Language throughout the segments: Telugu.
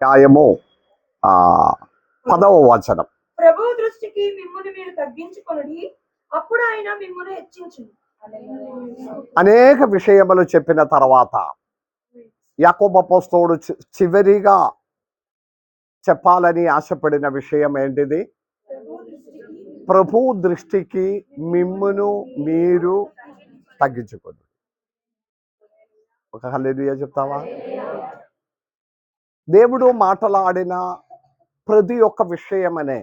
అధ్యాయము 10వ వచనం. ప్రభువు దృష్టికి మిమ్మును మీరు తగ్గించుకొనుడి, అప్పుడు ఆయన మిమ్మును హెచ్చించును. అనేక విషయములు చెప్పిన తర్వాత యాకోబు అపోస్తలుడు చివరిగా చెప్పాలని ఆశపడిన విషయం ఏంటిది? ప్రభు దృష్టికి మిమ్మును మీరు తగ్గించుకోండి. ఒక హల్లెలూయా చెప్తావా? దేవుడు మాట్లాడిన ప్రతి ఒక్క విషయమనే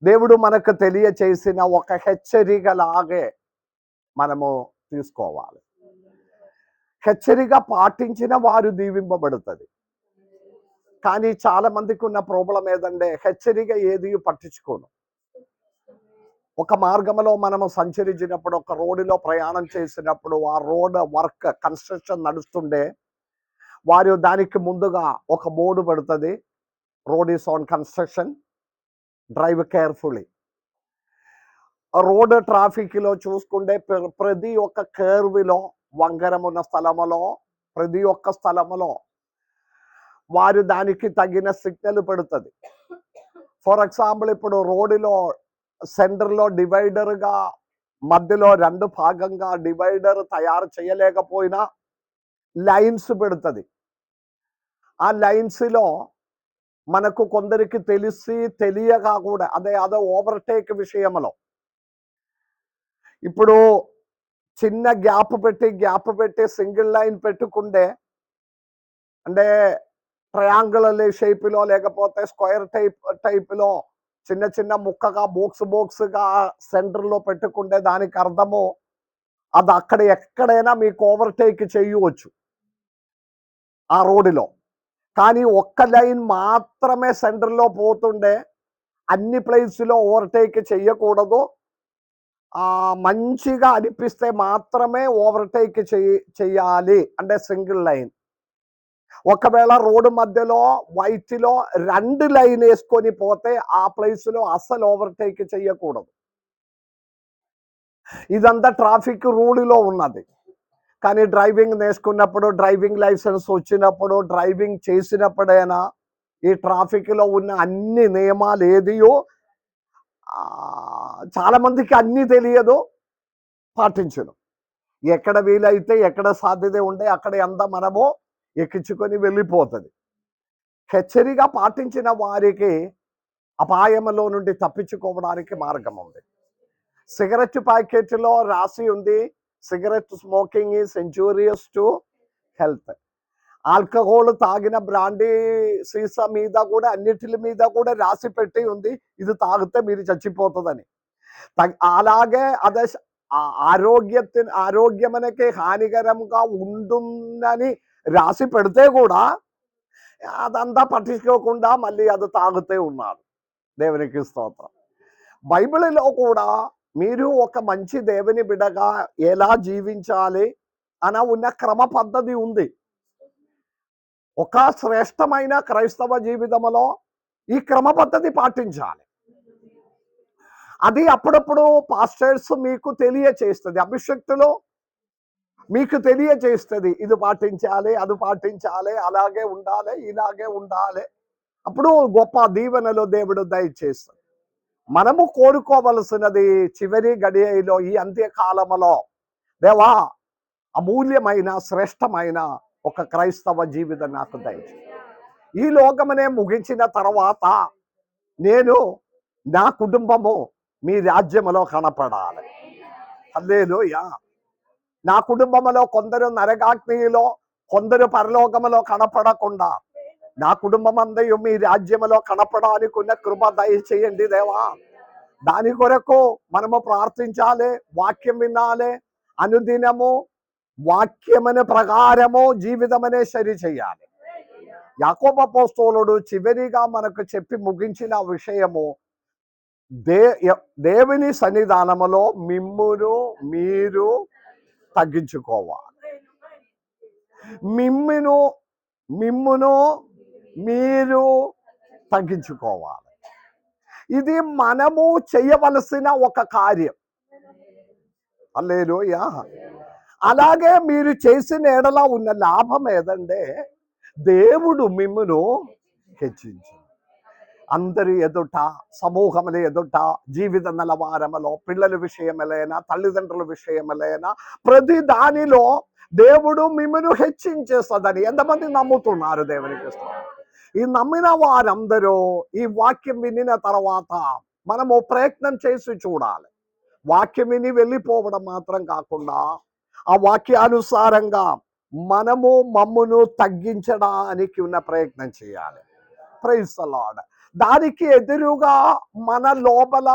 దేవుడు మనకు తెలియచేసిన ఒక హెచ్చరికలాగే మనము తీసుకోవాలి. హెచ్చరిక పాటించిన వారు దీవింపబడుతుంది. కానీ చాలా మందికి ఉన్న ప్రాబ్లం ఏదంటే హెచ్చరిక ఏది పట్టించుకోను. ఒక మార్గంలో మనము సంచరించినప్పుడు, ఒక రోడ్డులో ప్రయాణం చేసినప్పుడు, ఆ రోడ్ వర్క్ కన్స్ట్రక్షన్ నడుస్తుండే వారు దానికి ముందుగా ఒక బోర్డు పడుతుంది, road is on construction, drive carefully. Road ట్రాఫిక్లో చూసుకుంటే ప్రతి ఒక్క కర్వ్లో, వంకరం ఉన్న స్థలములో, ప్రతి ఒక్క స్థలములో వారు దానికి తగిన సిగ్నల్ పెడుతుంది. ఫర్ ఎగ్జాంపుల్, ఇప్పుడు రోడ్డులో సెంటర్లో డివైడర్గా మధ్యలో రెండు భాగంగా డివైడర్ తయారు చేయలేకపోయినా లైన్స్ పెడుతుంది. ఆ లైన్స్లో మనకు కొందరికి తెలియక కూడా అదే ఓవర్టేక్ విషయంలో ఇప్పుడు చిన్న గ్యాప్ పెట్టి సింగిల్ లైన్ పెట్టుకుంటే, అంటే ట్రయాంగులర్ షేప్లో లేకపోతే స్క్వేర్ టైప్లో చిన్న చిన్న ముక్కగా బోక్స్గా సెంటర్లో పెట్టుకుంటే దానికి అర్థము అది అక్కడ ఎక్కడైనా మీకు ఓవర్టేక్ చేయవచ్చు ఆ రోడ్డులో. కానీ ఒక్క లైన్ మాత్రమే సెంటర్లో పోతుండే, అన్ని ప్లేస్లో ఓవర్టేక్ చేయకూడదు. మంచిగా అనిపిస్తే మాత్రమే ఓవర్టేక్ చేయాలి, అంటే సింగిల్ లైన్. ఒకవేళ రోడ్డు మధ్యలో వైట్లో రెండు లైన్ వేసుకొని పోతే ఆ ప్లేస్లో అస్సలు ఓవర్టేక్ చేయకూడదు. ఇదంతా ట్రాఫిక్ రూల్లో ఉన్నది. కానీ డ్రైవింగ్ నేర్చుకున్నప్పుడు, డ్రైవింగ్ లైసెన్స్ వచ్చినప్పుడు, డ్రైవింగ్ చేసినప్పుడైనా ఈ ట్రాఫిక్లో ఉన్న అన్ని నియమాలు ఏదియో చాలా మందికి అన్నీ తెలియదు, పాటించను. ఎక్కడ వీలైతే, ఎక్కడ సాధ్యత ఉంటే అక్కడ అంతా మనము ఎక్కించుకొని వెళ్ళిపోతుంది. హెచ్చరిక పాటించిన వారికి అపాయంలో నుండి తప్పించుకోవడానికి మార్గం ఉంది. సిగరెట్ ప్యాకెట్లో రాసి ఉంది, cigarette smoking is injurious to health. Alcohol తాగిన బ్రాండీ సీసా మీద కూడా, అన్నిటి మీద కూడా రాసి పెట్టి ఉంది, ఇది తాగితే మీరు చచ్చిపోతుందని. అలాగే అదే ఆరోగ్యమనకి హానికరంగా ఉంటుందని రాసి పెడితే కూడా అదంతా పట్టించుకోకుండా మళ్ళీ అది తాగుతూ ఉన్నారు. దేవునికి స్తోత్రం. బైబిల్లో కూడా మీరు ఒక మంచి దేవుని బిడ్డగా ఎలా జీవించాలి అన్న ఉన్న క్రమ పద్ధతి ఉంది. ఒక శ్రేష్టమైన క్రైస్తవ జీవితంలో ఈ క్రమ పద్ధతి పాటించాలి. అది అప్పుడప్పుడు పాస్టర్స్ మీకు తెలియచేస్తుంది, అభిషక్తులు మీకు తెలియచేస్తుంది, ఇది పాటించాలి, అది పాటించాలి, అలాగే ఉండాలి, ఇలాగే ఉండాలి. అప్పుడు గొప్ప దీవెనలు దేవుడు దయచేస్తాడు. మనము కోరుకోవలసినది చివరి గడియలో, ఈ అంత్యకాలములో, దేవా అమూల్యమైన శ్రేష్టమైన ఒక క్రైస్తవ జీవితం నాకు దయచేయి. ఈ లోకమనే ముగించిన తర్వాత నేను, నా కుటుంబము మీ రాజ్యములో కనపడాలి. హల్లెలూయా. నా కుటుంబంలో కొందరు నరకాగ్నిలో, కొందరు పరలోకములో కనపడకుండా నా కుటుంబం అందరూ మీ రాజ్యములో కనపడానికి ఉన్న కృప దయచేయండి దేవా. దాని కొరకు మనము ప్రార్థించాలి, వాక్యం వినాలి, అనుదినము వాక్యమని ప్రకారము జీవితమనే సరి చేయాలి. యాకోబు అపోస్తలుడు చివరిగా మనకు చెప్పి ముగించిన విషయము, దేవుని సన్నిధానములో మిమ్మును మీరు తగ్గించుకోవాలి. మిమ్మును మీరు తగ్గించుకోవాలి. ఇది మనము చేయవలసిన ఒక కార్యం. హల్లెలూయా. అలాగే మీరు చేసిన ఎడల ఉన్న లాభం ఏదంటే, దేవుడు మిమ్మును హెచ్చించు. అందరి ఎదుట, సమూహముల ఎదుట, జీవిత నిలవారములో, పిల్లల విషయములైనా, తల్లిదండ్రుల విషయములైనా, ప్రతి దానిలో దేవుడు మిమ్మను హెచ్చించేస్తుందని ఎంతమంది నమ్ముతున్నారు? దేవునికి స్తోత్రం. ఈ నమ్మిన వారందరూ ఈ వాక్యం వినిన తర్వాత మనము ప్రయత్నం చేసి చూడాలి. వాక్యం విని వెళ్ళిపోవడం మాత్రం కాకుండా ఆ వాక్యానుసారంగా మనము మమ్మును తగ్గించడానికి ఉన్న ప్రయత్నం చేయాలి. Praise the lord. దానికి ఎదురుగా మన లోపల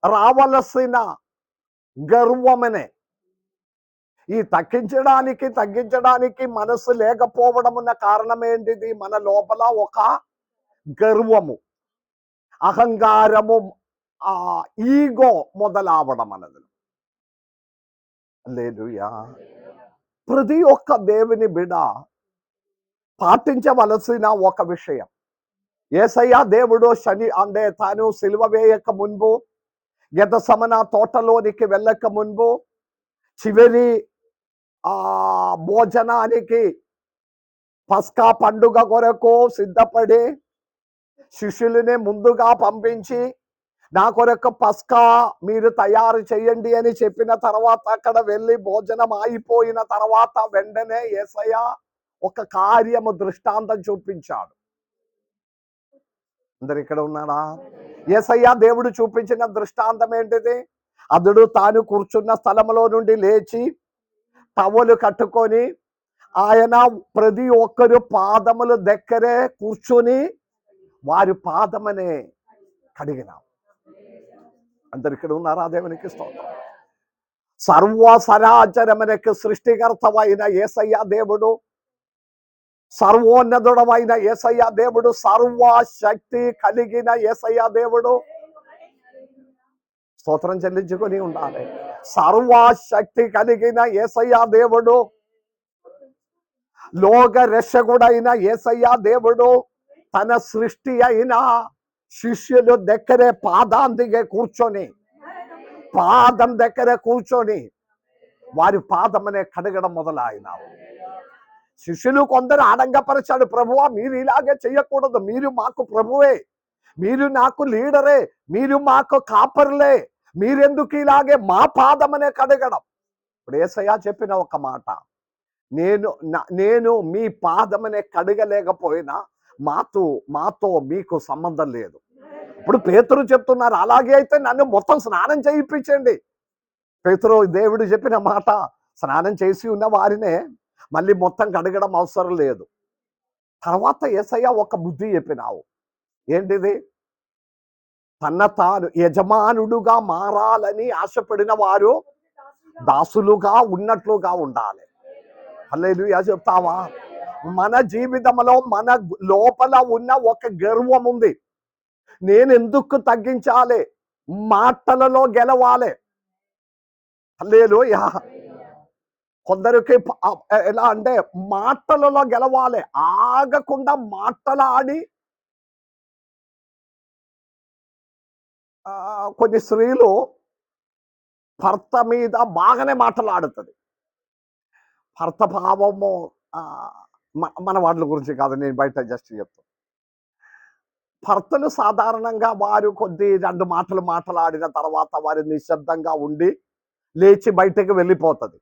రావలసిన గర్వమనే, ఈ తగ్గించడానికి మనసు లేకపోవడం ఉన్న కారణం ఏంటిది? మన లోపల ఒక గర్వము, అహంకారము, ఈగో మొదలవడం అన్నది. హల్లెలూయా. ప్రతి ఒక్క దేవుని బిడ్డ పాటించవలసిన ఒక విషయం, యేసయ్య దేవుడు తాను సిలువ వేయక మున్పు, గెత్సేమనే తోటలోనికి వెళ్ళక మున్పు, చివరి భోజనానికి పస్కా పండుగ కొరకు సిద్ధపడి శిష్యులని ముందుగా పంపించి, నా కొరకు పస్కా మీరు తయారు చేయండి అని చెప్పిన తర్వాత అక్కడ వెళ్ళి భోజనం అయిపోయిన తర్వాత వెంటనే యేసయ్య ఒక కార్యము దృష్టాంతం చూపించాడు. అందరు ఇక్కడ ఉన్నాడా? యేసయ్య దేవుడు చూపించిన దృష్టాంతం ఏంటిది? అతడు తాను కూర్చున్న స్థలంలో నుండి లేచి టవలు కట్టుకొని ఆయన ప్రతి ఒక్కరు పాదముల దగ్గరే కూర్చొని వారి పాదమనే కడిగిన. అందరు ఇక్కడ ఉన్నారా? దేవునికి స్తోత్రం. సర్వసరాచరమునకు సృష్టికర్తవైన యేసయ్య దేవుడు, సర్వోన్నతుడమైన యేసయ్య దేవుడు, సర్వశక్తి కలిగిన యేసయ్య దేవుడు, స్తోత్రం చెల్లించుకొని ఉండాలి. సర్వశక్తి కలిగిన యేసయ్య దేవుడు, లోక రక్షకుడైన యేసయ్య దేవుడు తన సృష్టి అయిన శిష్యులు దగ్గరే పాదం దగ్గర కూర్చొని వారి పాదమనే కడగడం మొదలైన. శిష్యులు కొందరు ఆడంగపరిచాడు, ప్రభువా మీరు ఇలాగే చెయ్యకూడదు, మీరు మాకు ప్రభువే, మీరు నాకు లీడరే, మీరు మాకు కాపర్లే, మీరెందుకు ఇలాగే మా పాదమనే కడగడం? ఇప్పుడు యేసయ్య చెప్పిన ఒక మాట, నేను మీ పాదమనే కడగలేకపోయినా మాతో మీకు సంబంధం లేదు. ఇప్పుడు పేతురు చెప్తున్నారు, అలాగే అయితే నన్ను మొత్తం స్నానం చేయించండి. పేతురు దేవుడు చెప్పిన మాట, స్నానం చేసి ఉన్న వారినే మళ్ళీ మొత్తం కడగడం అవసరం లేదు. తర్వాత యేసయ్య ఒక బుద్ధి చెప్పినావు, ఏంటిది? తన తాను యజమానుడుగా మారాలని ఆశపడిన వారు దాసులుగా ఉన్నట్లుగా ఉండాలి. హల్లెలూయా చెప్తావా? మన జీవితంలో మన లోపల ఉన్న ఒక గర్వం ఉంది. నేను ఎందుకు తగ్గించాలి? మాటలలో గెలవాలి. హల్లెలూయా. కొందరికి ఎలా అంటే మాటలలో గెలవాలి, ఆగకుండా మాటలాడి. కొన్ని స్త్రీలు భర్త మీద బాగానే మాటలాడుతుంది. భర్త భావము మన వాళ్ళ గురించి కాదు, నేను బయట జస్ట్ చెప్తాను. భర్తలు సాధారణంగా వారు కొద్ది 2 మాటలు మాట్లాడిన తర్వాత వారు నిశ్శబ్దంగా ఉండి లేచి బయటకు వెళ్ళిపోతుంది.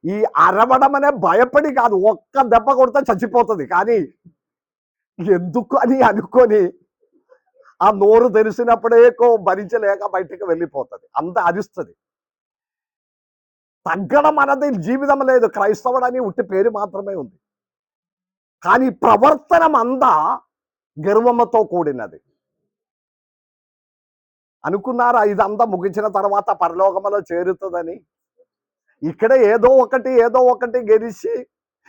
ఈ అరవడం అనే భయపడి కాదు, ఒక్క దెబ్బ కొడితే చచ్చిపోతుంది, కానీ ఎందుకు అని అనుకొని ఆ నోరు తెరిచినప్పుడే భరించలేక బయటకు వెళ్ళిపోతుంది, అంత అరుస్తుంది. తగ్గడం అన్నది జీవితం లేదు. క్రైస్తవుడని ఉట్టి పేరు మాత్రమే ఉంది, కానీ ప్రవర్తనం అంతా గర్వముతో కూడినది. అనుకున్నారా ఇదంతా ముగించిన తర్వాత పరలోకములో చేరుతుందని? ఇక్కడ ఏదో ఒకటి గెలిచి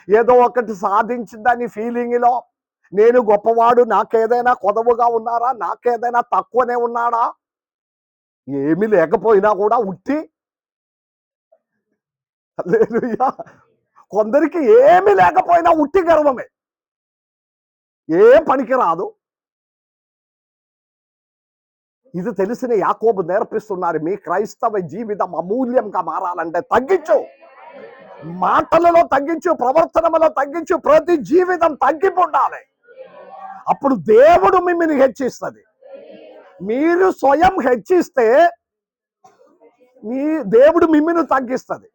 ఏదో ఒకటి సాధించిందని ఫీలింగ్లో నేను గొప్పవాడు, నాకేదైనా కొదవుగా ఉన్నారా, నాకేదైనా తక్కువనే ఉన్నాడా? ఏమీ లేకపోయినా కూడా ఉట్టి. హల్లెలూయా. కొందరికి ఏమీ లేకపోయినా ఉట్టి గర్వమే, ఏ పనికి రాదు. ఇది తెలిసిన యాకోబు నేర్పిస్తున్నారు, మీ క్రైస్తవ జీవితం అమూల్యంగా మారాలంటే తగ్గించు. మాటలలో తగ్గించు, ప్రవర్తనలో తగ్గించు, ప్రతి జీవితం తగ్గింపు ఉండాలి. అప్పుడు దేవుడు మిమ్మల్ని హెచ్చిస్తుంది. మీరు స్వయం హెచ్చిస్తే మీ దేవుడు మిమ్మల్ని తగ్గిస్తుంది.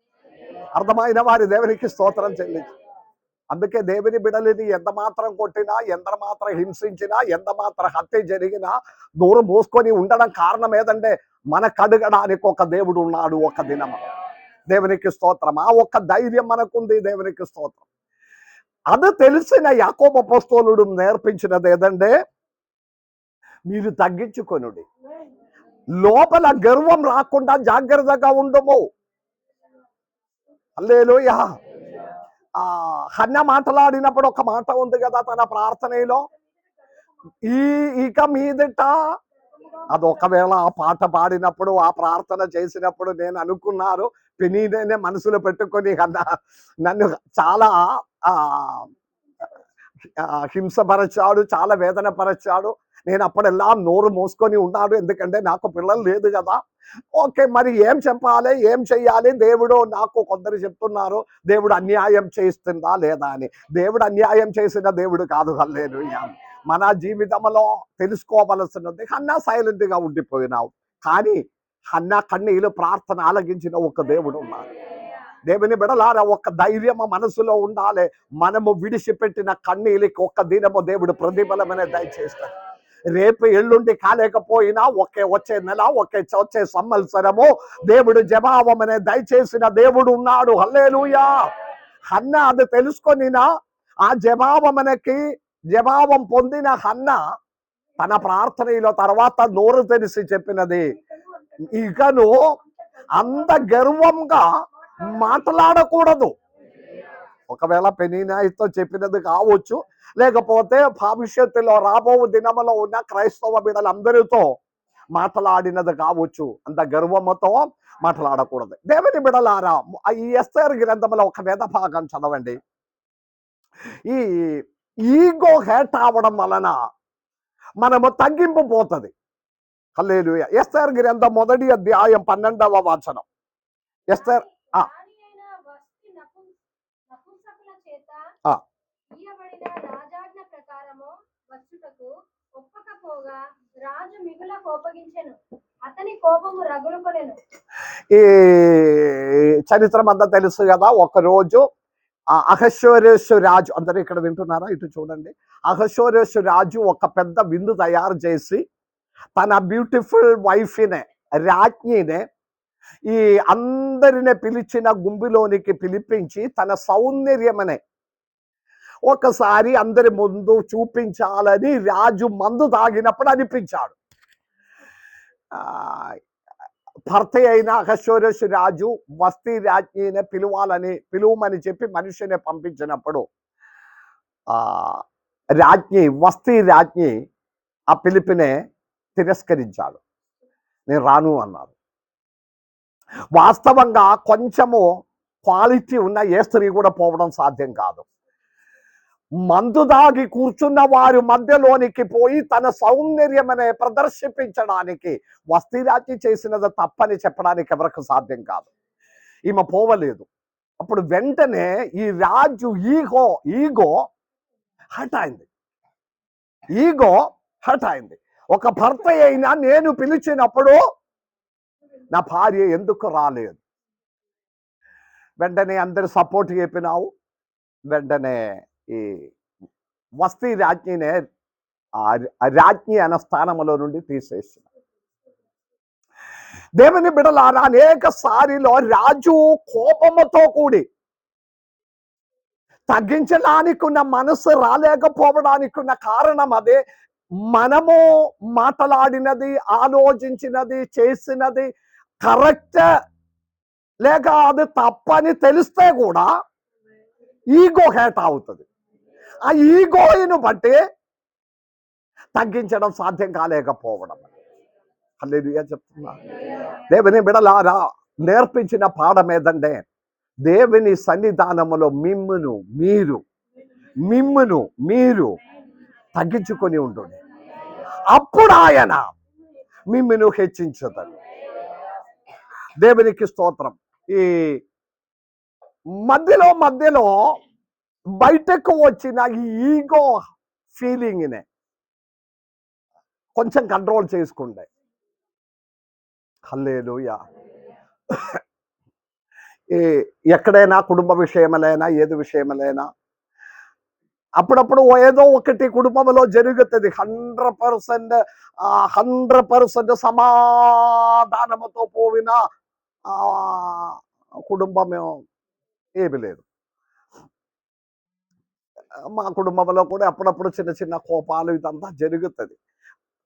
అర్థమైన వారి దేవునికి స్తోత్రం చెల్లించు. అందుకే దేవుని బిడలిని ఎంత మాత్రం కొట్టినా, ఎంత మాత్రం హింసించినా, ఎంత మాత్రం హత్య జరిగినా నోరు మూసుకొని ఉండడం కారణం ఏదంటే మనకు అడగడానికి ఒక దేవుడు ఉన్నాడు. ఒక దినము దేవునికి స్తోత్రం. ఆ ఒక్క ధైర్యం మనకుంది. దేవునికి స్తోత్రం. అది తెలిసిన యాకోబు అపోస్తలుడు నేర్పించినది ఏదంటే మీరు తగ్గించుకొనుడి, లోపల గర్వం రాకుండా జాగ్రత్తగా ఉండము. హల్లెలూయా. హన్న మాట్లాడినప్పుడు ఒక మాట ఉంది కదా తన ప్రార్థనలో, ఇక మీదట అది ఒకవేళ ఆ పాట పాడినప్పుడు, ఆ ప్రార్థన చేసినప్పుడు నేను అనుకున్నారు పెనీనే మనసులో పెట్టుకొని నన్ను చాలా హింసపరచాడు, చాలా వేదన పరచాడు. నేను అప్పుడెల్లా నోరు మూసుకొని ఉన్నాడు, ఎందుకంటే నాకు పిల్లలు లేదు కదా. ఓకే, మరి ఏం చెప్పాలి, ఏం చెయ్యాలి? దేవుడు నాకు కొందరు చెప్తున్నారు దేవుడు అన్యాయం చేస్తుందా లేదా అని. దేవుడు అన్యాయం చేసిన దేవుడు కాదు. హల్లెలూయా. మన జీవితంలో తెలుసుకోవలసినది, హన్నా సైలెంట్ గా ఉండిపోయినావు, కానీ హన్నా కన్నీలు ప్రార్థన ఆలగించిన ఒక దేవుడు ఉన్నారు. దేవుని బిడలారా, ఒక ధైర్యం మనసులో ఉండాలి. మనము విడిచిపెట్టిన కన్నీళ్ళకి ఒక్క దినము దేవుడు ప్రతిఫలమనే దయచేస్తాడు. రేపు ఎల్లుండి కాలేకపోయినా వచ్చే నెల, వచ్చే సంవత్సరము దేవుడు జవాబమనే దయచేసిన దేవుడు ఉన్నాడు. హల్లెలూయా. హన్న అది తెలుసుకొనినా ఆ జవాబం పొందిన హన్న తన ప్రార్థనలో తర్వాత నోరు తెలిసి చెప్పినది, ఇకను అంత గర్వంగా మాట్లాడకూడదు. ఒకవేళ పెనీనాయితో చెప్పినది కావచ్చు, లేకపోతే భవిష్యత్తులో రాబో దినములో ఉన్న క్రైస్తవ బిడలందరితో మాట్లాడినది కావచ్చు. అంత గర్వముతో మాట్లాడకూడదు. దేవుని బిడలారా, ఈ ఎస్తేరు గ్రంథంలో ఒక వేద భాగం చదవండి. ఈ ఈగో హేట్ అవడం వలన మనము తగ్గింపు పోతుంది. హల్లెలూయా. ఎస్తేరు గ్రంథం 1వ అధ్యాయం 12వ వచనం. ఎస్తేరు ఈ చరిత్రం అంతా తెలుసు కదా. ఒకరోజు అహశ్వేరోషు రాజు, అందరూ ఇక్కడ వింటున్నారా? ఇటు చూడండి. అహశ్వేరోషు రాజు ఒక పెద్ద విందు తయారు చేసి తన బ్యూటిఫుల్ వైఫ్నే, రాజ్ఞినే ఈ అందరిని పిలిచిన గుంపులోనికి పిలిపించి తన సౌందర్యమనే ఒకసారి అందరి ముందు చూపించాలని రాజు మందు తాగినప్పుడు అనిపించాడు. భర్త అయిన అహశ్వేరోషు రాజు వస్తీ రాజ్ఞిని పిలువమని చెప్పి మనిషిని పంపించినప్పుడు వస్తీ రాజ్ఞి ఆ పిలుపునే తిరస్కరించాడు. నేను రాను అన్నారు. వాస్తవంగా కొంచెము క్వాలిటీ ఉన్న ఏ స్త్రీ కూడా పోవడం సాధ్యం కాదు. మందు దాగి కూర్చున్న వారి మధ్యలోనికి పోయి తన సౌందర్యమనే ప్రదర్శించడానికి వస్తీరాజ్ఞి చేసినది తప్పని చెప్పడానికి ఎవరికి సాధ్యం కాదు. ఈమె పోవలేదు. అప్పుడు వెంటనే ఈ రాజు ఈగో హర్ట్ అయింది. ఒక భర్త అయినా నేను పిలిచినప్పుడు నా భార్య ఎందుకు రాలేదు? వెంటనే అందరు సపోర్ట్ చెప్పినావు. వెంటనే ఈ వస్తీ రాజ్ఞినే రాజ్ఞి అన్న స్థానంలో నుండి తీసేసిన. దేవుని బిడలారా, అనేక సారిలో రాజు కోపముతో కూడి తగ్గించడానికి ఉన్న మనసు రాలేకపోవడానికి ఉన్న కారణం అదే. మనము మాట్లాడినది, ఆలోచించినది, చేసినది కరెక్ట్ లేక అది తప్పని తెలిస్తే కూడా ఈగో హేట్ అవుతుంది. ఆ ఈగోను బట్టి తగ్గించడం సాధ్యం కాలేకపోవడం. హల్లెలూయా చెప్తున్నా. దేవుని బిడలారా, నేర్పించిన పాఠం ఏదంటే దేవుని సన్నిధానములో మిమ్మును మీరు తగ్గించుకొని ఉండండి. అప్పుడు ఆయన మిమ్మును హెచ్చించుతాడు. దేవునికి స్తోత్రం. ఈ మధ్యలో మధ్యలో బయటకు వచ్చిన ఈ ఈగో ఫీలింగ్ని కొంచెం కంట్రోల్ చేసుకుండే. హల్లెలూయా. ఎక్కడైనా కుటుంబ విషయములైనా ఏది విషయములైనా అప్పుడప్పుడు ఏదో ఒకటి కుటుంబంలో జరుగుతుంది. 100% సమాధానముతో పోయిన కుటుంబం ఏమి లేదు. మా కుటుంబంలో కూడా అప్పుడప్పుడు చిన్న చిన్న కోపాలు ఇదంతా జరుగుతుంది.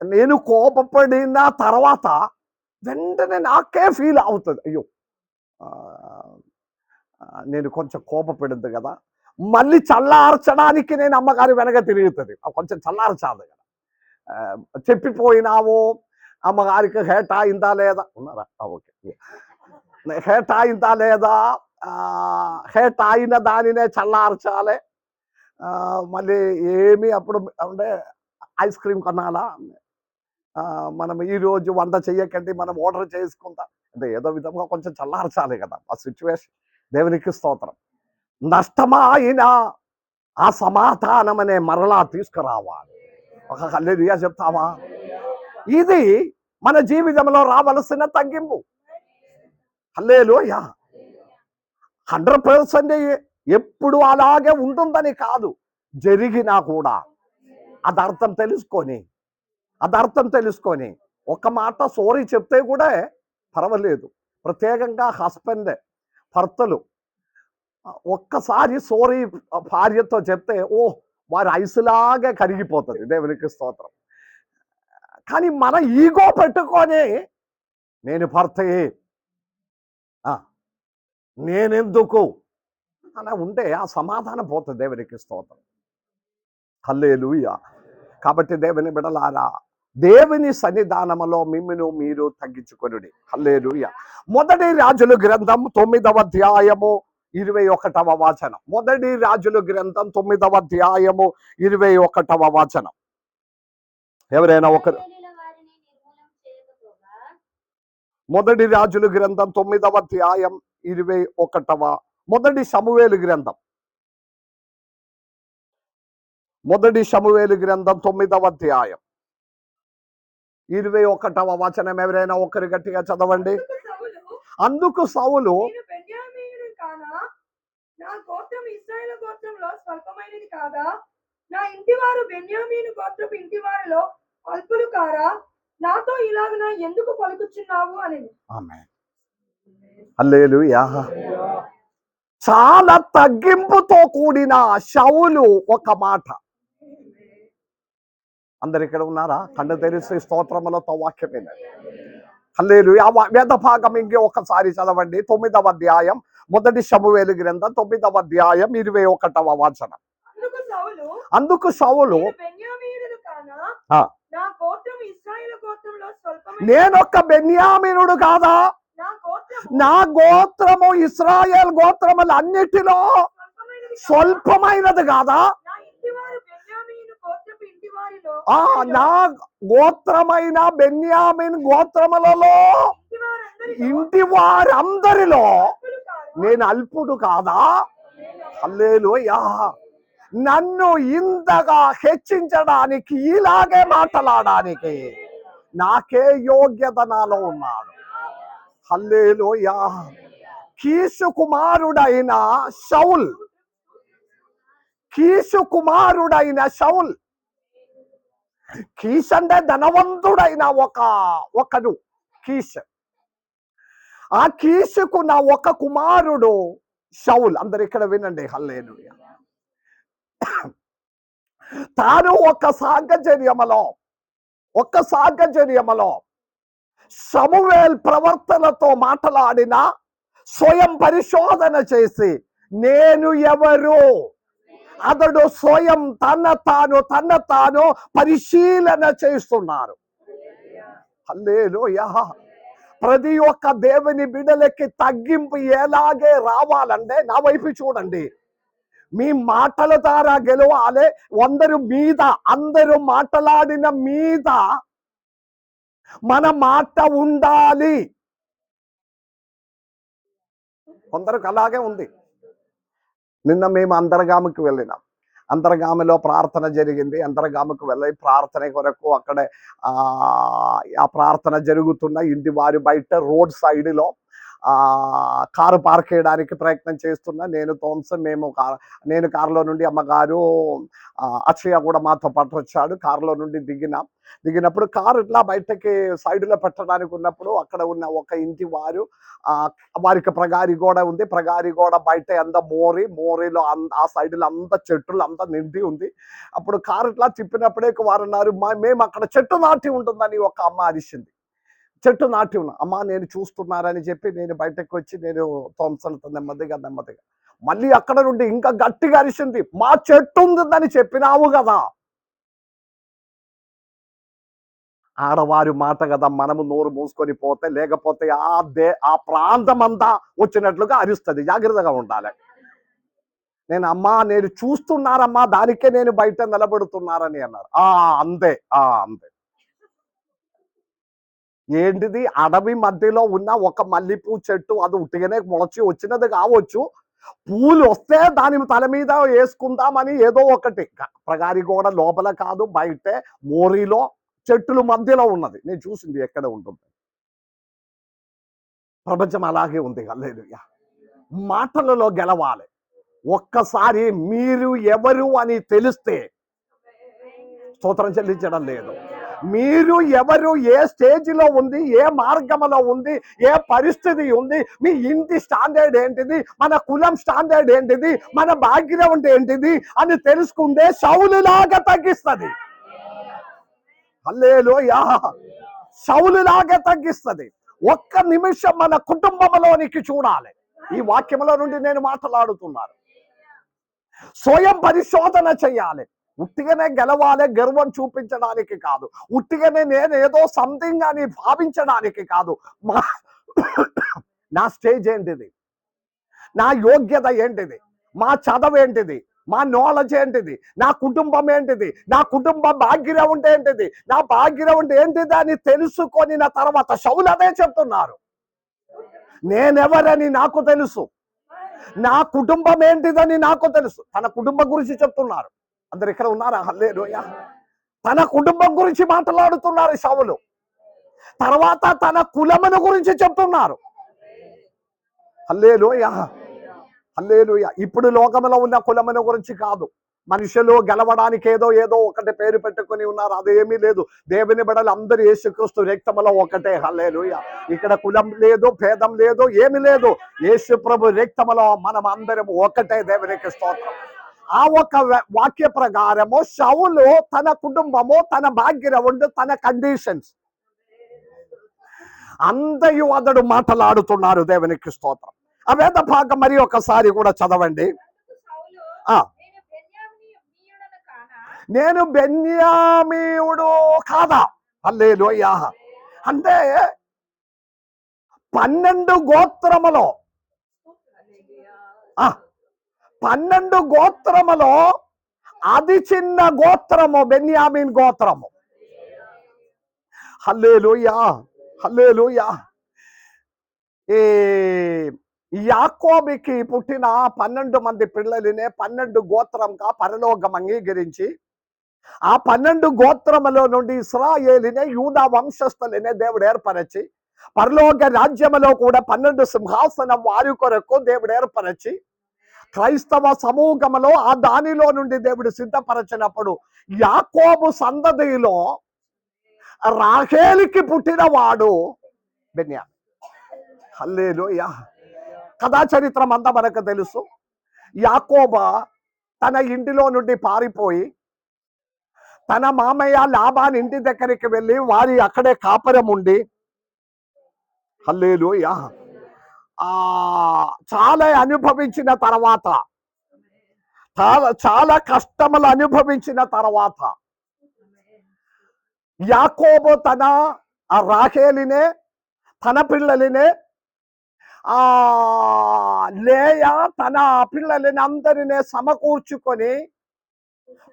నేను కోపపడిన తర్వాత వెంటనే నాకే ఫీల్ అవుతుంది, అయ్యో నేను కొంచెం కోపపడింది కదా, మళ్ళీ చల్లార్చడానికి నేను అమ్మగారి వెనక తిరుగుతుంది. కొంచెం చల్లార్చాలి కదా. చెప్పిపోయినావు అమ్మగారికి హేట అయిందా లేదా, ఉన్నారా? ఓకే, హేట అయిందా లేదా, హేట అయిన దానినే చల్లార్చాలి. మళ్ళీ ఏమి అప్పుడు అంటే ఐస్ క్రీమ్ కొనాలా, మనం ఈరోజు వంట చెయ్యకండి, మనం ఆర్డర్ చేసుకుందాం అంటే ఏదో విధంగా కొంచెం చల్లార్చాలి కదా ఆ సిచ్యువేషన్. దేవునికి స్తోత్రం. నష్టమా అయినా ఆ సమాధానం అనే మరలా తీసుకురావాలి. ఒక హల్లెలూయా చెప్తావా? ఇది మన జీవితంలో రావలసిన తగ్గింపు. హల్లెలూయా. 100% ఎప్పుడు అలాగే ఉంటుందని కాదు, జరిగినా కూడా అది అర్థం తెలుసుకొని ఒక మాట సారీ చెప్తే కూడా పర్వాలేదు. ప్రత్యేకంగా భర్తలు ఒక్కసారి సారీ భార్యతో చెప్తే వారి ఐసులాగే కరిగిపోతుంది. దేవునికి స్తోత్రం. కానీ మన ఈగో పెట్టుకొని నేను భర్తయే, నేనెందుకు అలా ఉంటే ఆ సమాధానం పోతుంది. దేవునికి స్తోత్రం. హల్లెలూయా. కాబట్టి దేవుని బిడ్డలారా, దేవుని సన్నిధానములో మిమ్మును మీరు తగ్గించుకొనుడి. హల్లెలూయా. మొదటి రాజుల గ్రంథం 9వ అధ్యాయము 21వ వచనం. మొదటి రాజుల గ్రంథం 9వ అధ్యాయము 21వ వచనం. ఎవరైనా ఒకరు మొదటి రాజుల గ్రంథం 9వ అధ్యాయం 21వ, మొదటి సమూయేలు గ్రంథం 9వ అధ్యాయం 21వ వచనం. ఎవరైనా ఒకరు గట్టిగా చదవండి. అందుకు సౌలు, నేను బెన్యామీనుడు కానా? నా గోత్రం ఇశ్రాయేలు గోత్రంలో స్వల్పమైనది కాదా? నా ఇంటివారు బెన్యామీను గోత్రపు ఇంటివారిలో అల్పులు కారా? నాతో ఇలాగున ఎందుకు పలుకుచున్నావు అని. ఆమేన్. హల్లెలూయా. చాలా తగ్గింపుతో కూడిన సౌలు ఒక మాట. అందరు ఇక్కడ ఉన్నారా? కళ్ళు తెరిసి స్తోత్రములతో వాక్యం వినండి. హల్లెలూయా. వేద భాగం ఇంకే ఒకసారి చదవండి. 9వ అధ్యాయం మొదటి సమూయేలు గ్రంథం 9వ అధ్యాయం 21వ వచనం. అందుకు సౌలు, నేనొక్క బెన్యామీనుడు కాదా? నా గోత్రము ఇశ్రాయేల్ గోత్రములు అన్నిటిలో స్వల్పమైనది కాదా? నా గోత్రమైన బెన్యామిన్ గోత్రములలో ఇంటి వారందరిలో నేను అల్పుడు కాదా? హల్లెలూయా. నన్ను ఇంతగా హెచ్చించడానికి, ఇలాగే మాట్లాడడానికి నాకే యోగ్యత నాలో ఉన్నాడు. హల్లెలూయా. కీషు కుమారుడైన సౌల్, కీష్ అంటే ధనవంతుడైన ఒకడు కీష్. ఆ కీషుకు నా ఒక కుమారుడు సౌల్. అందరు ఇక్కడ వినండి. హల్లెలూయా. తాను ఒక సాహచర్యములో సమూయేలు ప్రవర్తనతో మాట్లాడిన, స్వయం పరిశోధన చేసి నేను ఎవరు, అతడు స్వయం తన తాను పరిశీలన చేస్తున్నారు. హల్లెలూయా. ప్రతి ఒక్క దేవుని బిడ్డలకి తగ్గింపు ఎలాగే రావాలంటే, నా వైపు చూడండి. మీ మాటల ద్వారా గెలవాలి. అందరూ మాట్లాడిన మీద మన మాట ఉండాలి. కొందరికి అలాగే ఉంది. నిన్న మేము అంతర్గామికి వెళ్ళినాం. అంతర్గామిలో ప్రార్థన జరిగింది. అంతర్గామికి వెళ్ళి ప్రార్థన కొరకు అక్కడే ఆ ప్రార్థన జరుగుతున్న ఇంటి వారి బయట రోడ్ సైడ్లో కారు పార్క్ చేయడానికి ప్రయత్నం చేస్తున్నా. నేను థామ్సన్ నేను కారులో నుండి, అమ్మగారు అక్షయ కూడా మాతో పాటు వచ్చాడు. కారులో నుండి దిగినప్పుడు కారు ఇట్లా బయటకి సైడ్లో పెట్టడానికి ఉన్నప్పుడు అక్కడ ఉన్న ఒక ఇంటి వారికి ప్రగారి గోడ ఉంది. ప్రగారి గోడ బయట అంతా మోరీలో ఆ సైడ్లో అంతా చెట్లు అంతా నిండి ఉంది. అప్పుడు కారు ఇట్లా తిప్పినప్పుడే వారు అన్నారు, మేము అక్కడ చెట్టు నాటి ఉంటుందని ఒక అమ్మ అరిచింది. చెట్టు నాటి ఉన్నా, అమ్మ నేను చూస్తున్నారని చెప్పి నేను బయటకు వచ్చి నేను థామ్సన్తో నెమ్మదిగా మళ్ళీ అక్కడ నుండి ఇంకా గట్టిగా అరిచింది, మా చెట్టు ఉందని చెప్పినావు కదా. ఆడవారి మాట కదా, మనము నోరు మూసుకొని పోతే, లేకపోతే ఆ ప్రాంతం అంతా వచ్చినట్లుగా అరుస్తుంది. జాగ్రత్తగా ఉండాలి. అమ్మా నేను చూస్తున్నారమ్మా, దానికే నేను బయట నిలబడుతున్నారని అన్నారు. అంతే అంతే. ఏంటిది, అడవి మధ్యలో ఉన్న ఒక మల్లెపూ చెట్టు, అది ఉట్టిగానే మొలచి వచ్చినది కావచ్చు. పూలు వస్తే దాని తల మీద వేసుకుందామని ఏదో ఒకటి. ప్రగారి గోడ లోపల కాదు, బయటే మోరీలో చెట్టుల మధ్యలో ఉన్నది. నేను చూసింది ఎక్కడ ఉంటుంది. ప్రపంచం అలాగే ఉంది. హల్లెలూయా. మాటలలో గెలవాలి. ఒక్కసారి మీరు ఎవరు అని తెలిస్తే స్తోత్రం చెల్లించడం లేదు. మీరు ఎవరు, ఏ స్టేజ్లో ఉంది, ఏ మార్గంలో ఉంది, ఏ పరిస్థితి ఉంది, మీ ఇంటి స్టాండర్డ్ ఏంటిది, మన కులం స్టాండర్డ్ ఏంటిది, మన బ్యాక్గ్రౌండ్ ఏంటిది అని తెలుసుకుంటే సౌలులాగా తగ్గిస్తుంది. హల్లెలూయా. సౌలులాగా తగ్గిస్తుంది. ఒక్క నిమిషం మన కుటుంబంలోనికి చూడాలి. ఈ వాక్యంలో నుండి నేను మాట్లాడుతున్నాను. స్వయం పరిశోధన చెయ్యాలి. ఉట్టిగానే గెలవాలి, గర్వం చూపించడానికి కాదు. ఉట్టిగానే నేను ఏదో సంథింగ్ అని భావించడానికి కాదు. నా స్టేజ్ ఏంటిది, నా యోగ్యత ఏంటిది, మా చదువు ఏంటిది, మా నాలెడ్జ్ ఏంటిది, నా కుటుంబం ఏంటిది, నా కుటుంబ బ్యాక్గ్రౌండ్ ఏంటిది, నా బ్యాక్గ్రౌండ్ ఏంటిది అని తెలుసుకొని నా తర్వాత సౌలు అదే చెప్తున్నారు. నేనెవరని నాకు తెలుసు, నా కుటుంబం ఏంటిదని నాకు తెలుసు. తన కుటుంబం గురించి చెప్తున్నారు. అందరు ఇక్కడ ఉన్నారా? హల్లెలూయా. తన కుటుంబం గురించి మాట్లాడుతున్నారు సౌలు. తర్వాత తన కులమును గురించి చెప్తున్నారు. హల్లెలూయా. హల్లెలూయా. ఇప్పుడు లోకంలో ఉన్న కులమును గురించి కాదు. మనుషులు గెలవడానికి ఏదో ఒకటి పేరు పెట్టుకుని ఉన్నారు. అదేమీ లేదు. దేవుని బిడ్డలు అందరూ యేసుక్రీస్తు రక్తములో ఒకటే. హల్లెలూయా. ఇక్కడ కులం లేదు, భేదం లేదు, ఏమి లేదు. యేసు ప్రభు రక్తములో మనం అందరం ఒకటే. దేవునికి స్తోత్రం. ఆ ఒక వాక్య ప్రకారము సౌలు తన కుటుంబము, తన బ్యాక్గ్రౌండ్, తన కండిషన్స్ అందరూ అతడు మాట్లాడుతున్నారు. దేవునికి స్తోత్రం. ఆ వేద భాగం మరి ఒకసారి కూడా చదవండి. నేను బెన్యామీయుడు కాదా? హల్లెలూయా. అంటే 12 గోత్రములో 12 గోత్రములో అది చిన్న గోత్రము బెన్యామీన్ గోత్రము. హల్లెలూయా. హల్లెలూయా. ఈ యాకోబుకి పుట్టిన 12 మంది పిల్లలనే 12 గోత్రంగా పరలోకం అంగీకరించి ఆ 12 గోత్రములో నుండి ఇశ్రాయేలునే, యూదా వంశస్థులనే దేవుడు ఏర్పరచి పరలోక రాజ్యములో కూడా 12 సింహాసనం వారి కొరకు దేవుడు ఏర్పరచి క్రైస్తవ సమూహములో ఆ దానిలో నుండి దేవుడు సిద్ధపరచినప్పుడు యాకోబు సంతతిలో రాహేలుకి పుట్టిన వాడు బెన్యామీన్. హల్లెలూయా. కథా చరిత్రం అంతా మనకు తెలుసు. యాకోబు తన ఇంటిలో నుండి పారిపోయి తన మామయ్య లాబాన్ ఇంటి దగ్గరికి వెళ్ళి వారి అక్కడే కాపురం ఉండి, హల్లెలూయా, చాలా అనుభవించిన తర్వాత, చాలా కష్టములు అనుభవించిన తర్వాత యాకోబు తన రాహేలునే, తన పిల్లలనే, లేయా తన పిల్లలని అందరినీ సమకూర్చుకొని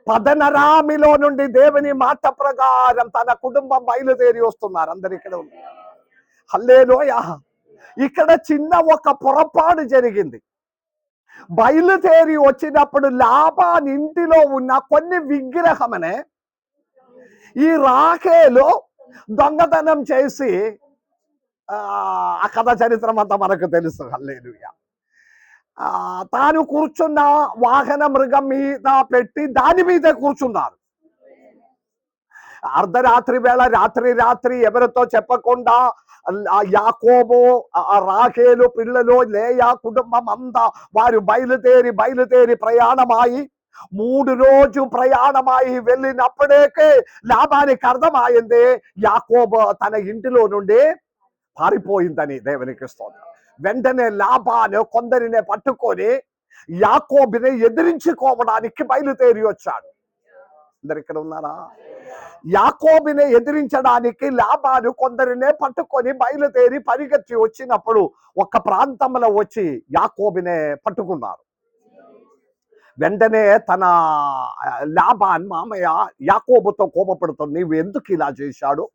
పదనరామిలో నుండి దేవుని మాట ప్రకారం తన కుటుంబం బయలుదేరి వస్తున్నారు. అందరు ఇక్కడ ఉన్నారు. హల్లెలూయా. ఇక్కడ చిన్న ఒక పొరపాటు జరిగింది. బయలుదేరి వచ్చినప్పుడు లాబాన్ ఇంటిలో ఉన్న కొన్ని విగ్రహమనే ఈ రాహేలు దొంగతనం చేసి ఆ కథ చరిత్రం అంతా మనకు తెలుసు. హల్లెలూయా. తాను కూర్చున్న వాహన మృగం మీద పెట్టి దాని మీద కూర్చున్నారు. అర్ధరాత్రి వేళ రాత్రి ఎవరితో చెప్పకుండా యాకోబు, రాహేలు పిల్లలు, లేయా కుటుంబం అంతా వారు బయలుదేరి ప్రయాణమాయి 3 రోజు ప్రయాణమాయి వెళ్ళినప్పుడే లాబానికి అర్థమైంది యాకోబు తన ఇంటిలో నుండి పారిపోయిందని. దేవునికి స్తోత్రం. వెంటనే లాబాను కొందరిని పట్టుకొని యాకోబుని ఎదిరించుకోవడానికి బయలుదేరి వచ్చాడు. అందరు ఇక్కడ ఉన్నారా? యాకోబుని ఎదిరించడానికి లాబాను కొందరినే పట్టుకొని బయలుదేరి పరిగెత్తి వచ్చినప్పుడు ఒక ప్రాంతంలో వచ్చి యాకోబునే పట్టుకున్నారు. వెంటనే తన లాబాన్ మామయ్య యాకోబుతో కోపపడుతుంది, నీవు ఎందుకు ఇలా చేశాడు?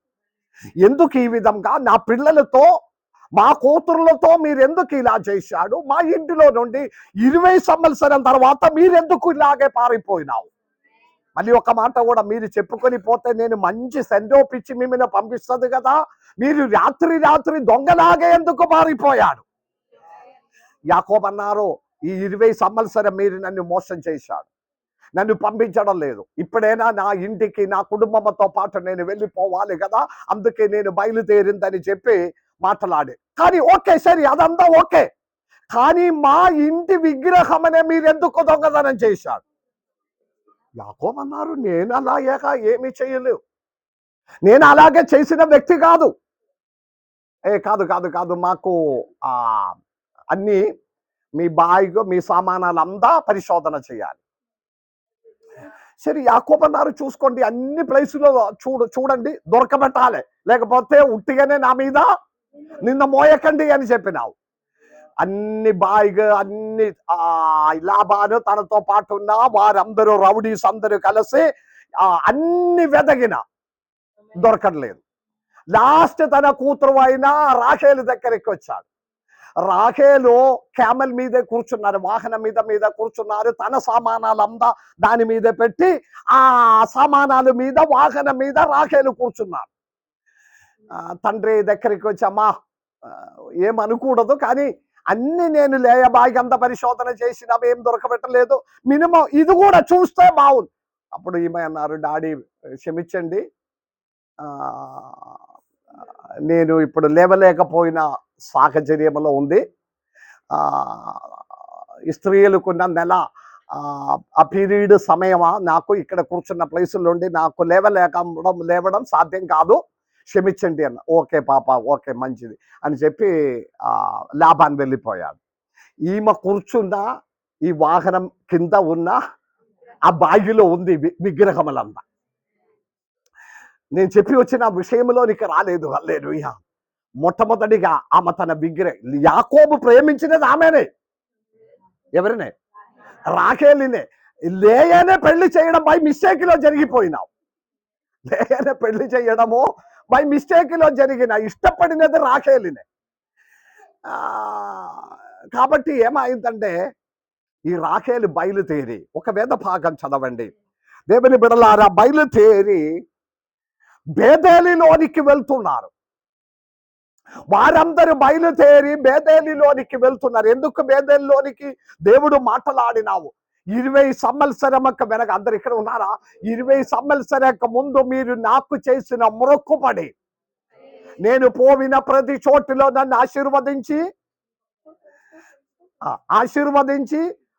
ఎందుకు ఈ విధంగా నా పిల్లలతో మా కూతుర్లతో మీరెందుకు ఇలా చేశాడు? మా ఇంటిలో నుండి 20 సంవత్సరం తర్వాత మీరెందుకు ఇలాగే పారిపోయినావు? మళ్ళీ ఒక మాట కూడా మీరు చెప్పుకొని పోతే నేను మంచి సెండోప్ ఇచ్చి మిమ్మల్ని పంపిస్తుంది కదా, మీరు రాత్రి దొంగలాగే ఎందుకు పారిపోయాడు? యాకోబు అన్నారు, ఈ 20 సంవత్సరం మీరు నన్ను మోసం చేశాడు, నన్ను పంపించడం లేదు. ఇప్పుడైనా నా ఇంటికి నా కుటుంబంతో పాటు నేను వెళ్ళిపోవాలి కదా, అందుకే నేను బయలుదేరిందని చెప్పి మాట్లాడి. కానీ ఓకే సరే, అదంతా ఓకే, కానీ మా ఇంటి విగ్రహం అనే మీరు ఎందుకు దొంగతనం చేశాడు? యాకోబు అన్నారు, నేను అలాగే ఏమీ చేయలేవు, నేను అలాగే చేసిన వ్యక్తి కాదు. కాదు మాకు అన్ని మీ బాయిగా మీ సామానాలంతా పరిశోధన చేయాలి. సరే యాకోబు అన్నారు, చూసుకోండి, అన్ని ప్లేసులో చూడండి, దొరకబెట్టాలి, లేకపోతే ఉట్టిగానే నా మీద నిన్న మోయకండి అని చెప్పినావు. అన్ని బాయిగా అన్ని లాబాను తనతో పాటు ఉన్న వారందరూ రౌడీస్ అందరూ కలిసి అన్ని వెదగిన దొరకట్లేదు. లాస్ట్ తన కూతురు అయిన రాహేలు దగ్గరికి వచ్చాడు. రాహేలు క్యామెల్ మీదే కూర్చున్నారు, వాహనం మీద కూర్చున్నారు. తన సామానాలంతా దాని మీద పెట్టి ఆ సామానాల మీద వాహనం మీద రాహేలు కూర్చున్నారు. తండ్రి దగ్గరికి వచ్చి, అమ్మా ఏమనుకూడదు, కానీ అన్ని నేను లేయబాగి అంత పరిశోధన చేసినా ఏం దొరకబెట్టలేదు, మినిమం ఇది కూడా చూస్తే బాగుంది. అప్పుడు ఈమె అన్నారు, డాడీ క్షమించండి, నేను ఇప్పుడు లేవలేకపోయిన సాహచర్యంలో ఉంది. స్త్రీలకున్న నెల ఆ పీరియడ్ సమయమా, నాకు ఇక్కడ కూర్చున్న ప్లేసుల నుండి నాకు లేవడం సాధ్యం కాదు, క్షమించండి అన్న. ఓకే పాప, ఓకే మంచిది అని చెప్పి లాబాన్ వెళ్ళిపోయాడు. ఈమె కూర్చున్న ఈ వాహనం కింద ఉన్న ఆ బాగిలో ఉంది విగ్రహములంతా. నేను చెప్పి వచ్చిన విషయంలోనికి రాలేదు. హల్లెలూయా. మొట్టమొదటిగా ఆమె తన విగ్రహం, యాకోబు ప్రేమించినది ఆమెనే. ఎవరినే? రాహేలునే. లేయనే పెళ్లి చేయడం బై మిస్టేక్ లో జరిగిపోయినావు. లేయనే పెళ్లి చేయడము బై మిస్టేక్ లో జరిగిన, ఇష్టపడినది రాహేలునే. కాబట్టి ఏమైందంటే ఈ రాహేలు బయలుదేరి, ఒక వేద భాగం చదవండి దేవుని బిడలారా, బయలుదేరి బేతేలులోనికి వెళ్తున్నారు. వారందరూ బయలుదేరి బేతేలులోనికి వెళ్తున్నారు. ఎందుకు బేతేలులోనికి? దేవుడు మాట్లాడినావు 20 సంవత్సరముకు వెనక, అందరు ఇక్కడ ఉన్నారా? 20 సంవత్సరాలకు ముందు మీరు నాకు చేసిన మొక్కుబడి, నేను పోవిన ప్రతి చోటులో నన్ను ఆశీర్వదించి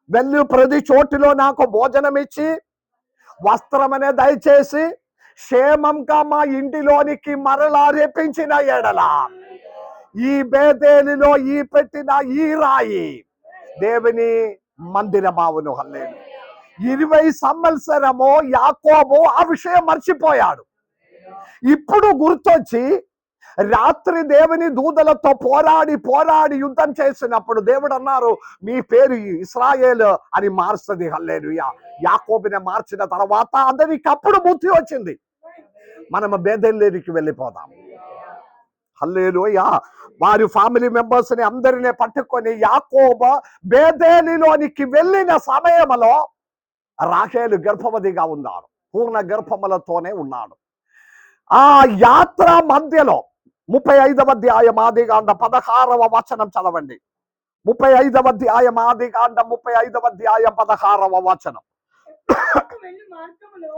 వెళ్ళి ప్రతి చోటులో నాకు భోజనం ఇచ్చి వస్త్రమనే దయచేసి క్షేమంగా మా ఇంటిలోనికి మరలా రేపించిన ఎడల ఈ బేతేలులో ఈ పెట్టిన ఈ రాయి దేవుని మందిరమావును. హల్లెలూయా. 20 సంవత్సరము యాకోబు ఆ విషయం మర్చిపోయాడు. ఇప్పుడు గుర్తొచ్చి రాత్రి దేవుని దూతలతో పోరాడి యుద్ధం చేసినప్పుడు దేవుడు అన్నారు, మీ పేరు ఇశ్రాయేలు అని మార్చుతుంది. హల్లెలూయా. యాకోబుని మార్చిన తర్వాత అందరికి అప్పుడు బుద్ధి వచ్చింది, మనము బేతేలుకి వెళ్ళిపోదాం. హల్లెలూయా. వారి ఫ్యామిలీ మెంబర్స్ ని అందరినీ పట్టుకొని యాకోబు బేతేలులోనికి వెళ్ళిన సమయంలో రాహేలు గర్భవతిగా ఉన్నారు, పూర్ణ గర్భములతోనే ఉన్నాడు. ఆ యాత్ర మధ్యలో 35వ అధ్యాయం ఆదికాండ 16వ వచనం చదవండి. 35వ అధ్యాయం ఆదికాండ 35వ అధ్యాయం 16వ వచనం. వెళ్ళి మార్గములో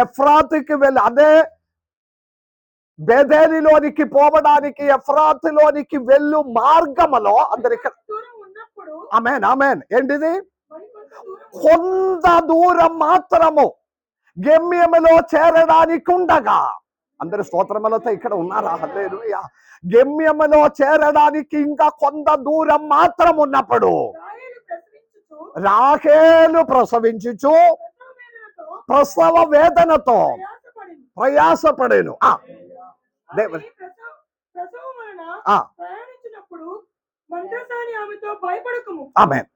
ఎఫ్రాతుకి వెళ్ళి, అదే బేతేలులోనికి పోవడానికి ఎఫ్రాతులోనికి వెళ్ళు మార్గములో అందరికి దూరం ఉన్నప్పుడు ఆమేన్ ఆమేన్. ఏంటిది? మరికొంత దూరం కొంత దూరం మాత్రము గమ్యములో చేరడానికి ఉండగా, అందరు స్తోత్రములతో ఇక్కడ ఉన్నారా? హల్లెలూయా. గమ్యములో చేరడానికి ఇంకా కొంత దూరం మాత్రం ఉన్నప్పుడు రాహేలు రాహేలు ప్రసవించుచు ప్రసవించుచు ప్రసవ వేదనతో ప్రసవ వేదనతో ప్రయాసపడింది. ప్రయాసపడేను. దేవ- ఆమె ప్రసవం వలన ఆ, ప్రయాణించినప్పుడు మంత్రసాని ఆమెతో భయపడకము, ఆమేన్.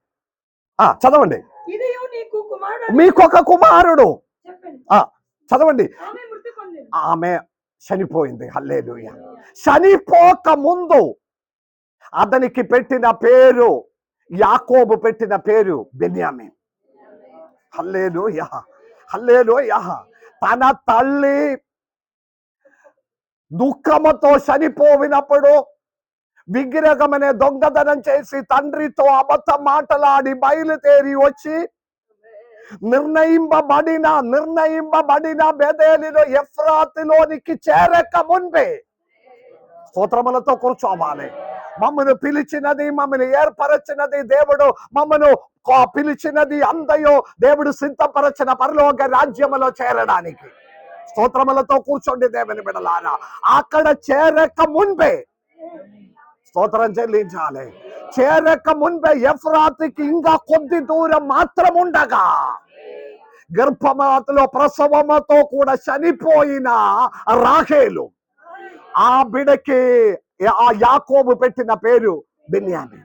చదవండి. ఇది నీకు కుమారుడు మీకొక కుమారుడు. చెప్పండి. చదవండి. ఆమె మృతి పొందింది. ఆమె చనిపోయింది. హల్లెలూయా. చనిపోక ముందు అతనికి పెట్టిన పేరు, యాకోబు పెట్టిన పేరు బెన్యామీన్. హల్లెలూయా హల్లెలూయా. తన తల్లి దుఃఖముతో చనిపోయినప్పుడు విగ్రహమనే దొంగతనం చేసి తండ్రితో అబద్ధం మాటలాడి బయలుదేరి వచ్చి నిర్ణయింపబడిన బేతేలులో ఎఫ్రాతులోనికి చేరక మున్పే, స్తోత్రములతో కూర్చోవాలి. మమ్మను పిలిచినది, మమ్మల్ని ఏర్పరచినది దేవుడు, మమ్మను పిలిచినది అంతయో దేవుడు సిద్ధపరచిన పరలోక రాజ్యములో చేరడానికి. స్తోత్రములతో కూర్చోండి దేవుని బిడ్డలారా. అక్కడ చేరక మున్పే స్తోత్రం చెల్లించాలి. చేరక మున్పే ఎఫ్రాతుకి ఇంకా కొద్ది దూరం మాత్రం ఉండగా గర్భమాతలో ప్రసవముతో కూడా చనిపోయిన రాహేలు, ఆ బిడకి ఆ యాకోబు పెట్టిన పేరు బెన్యామీన్.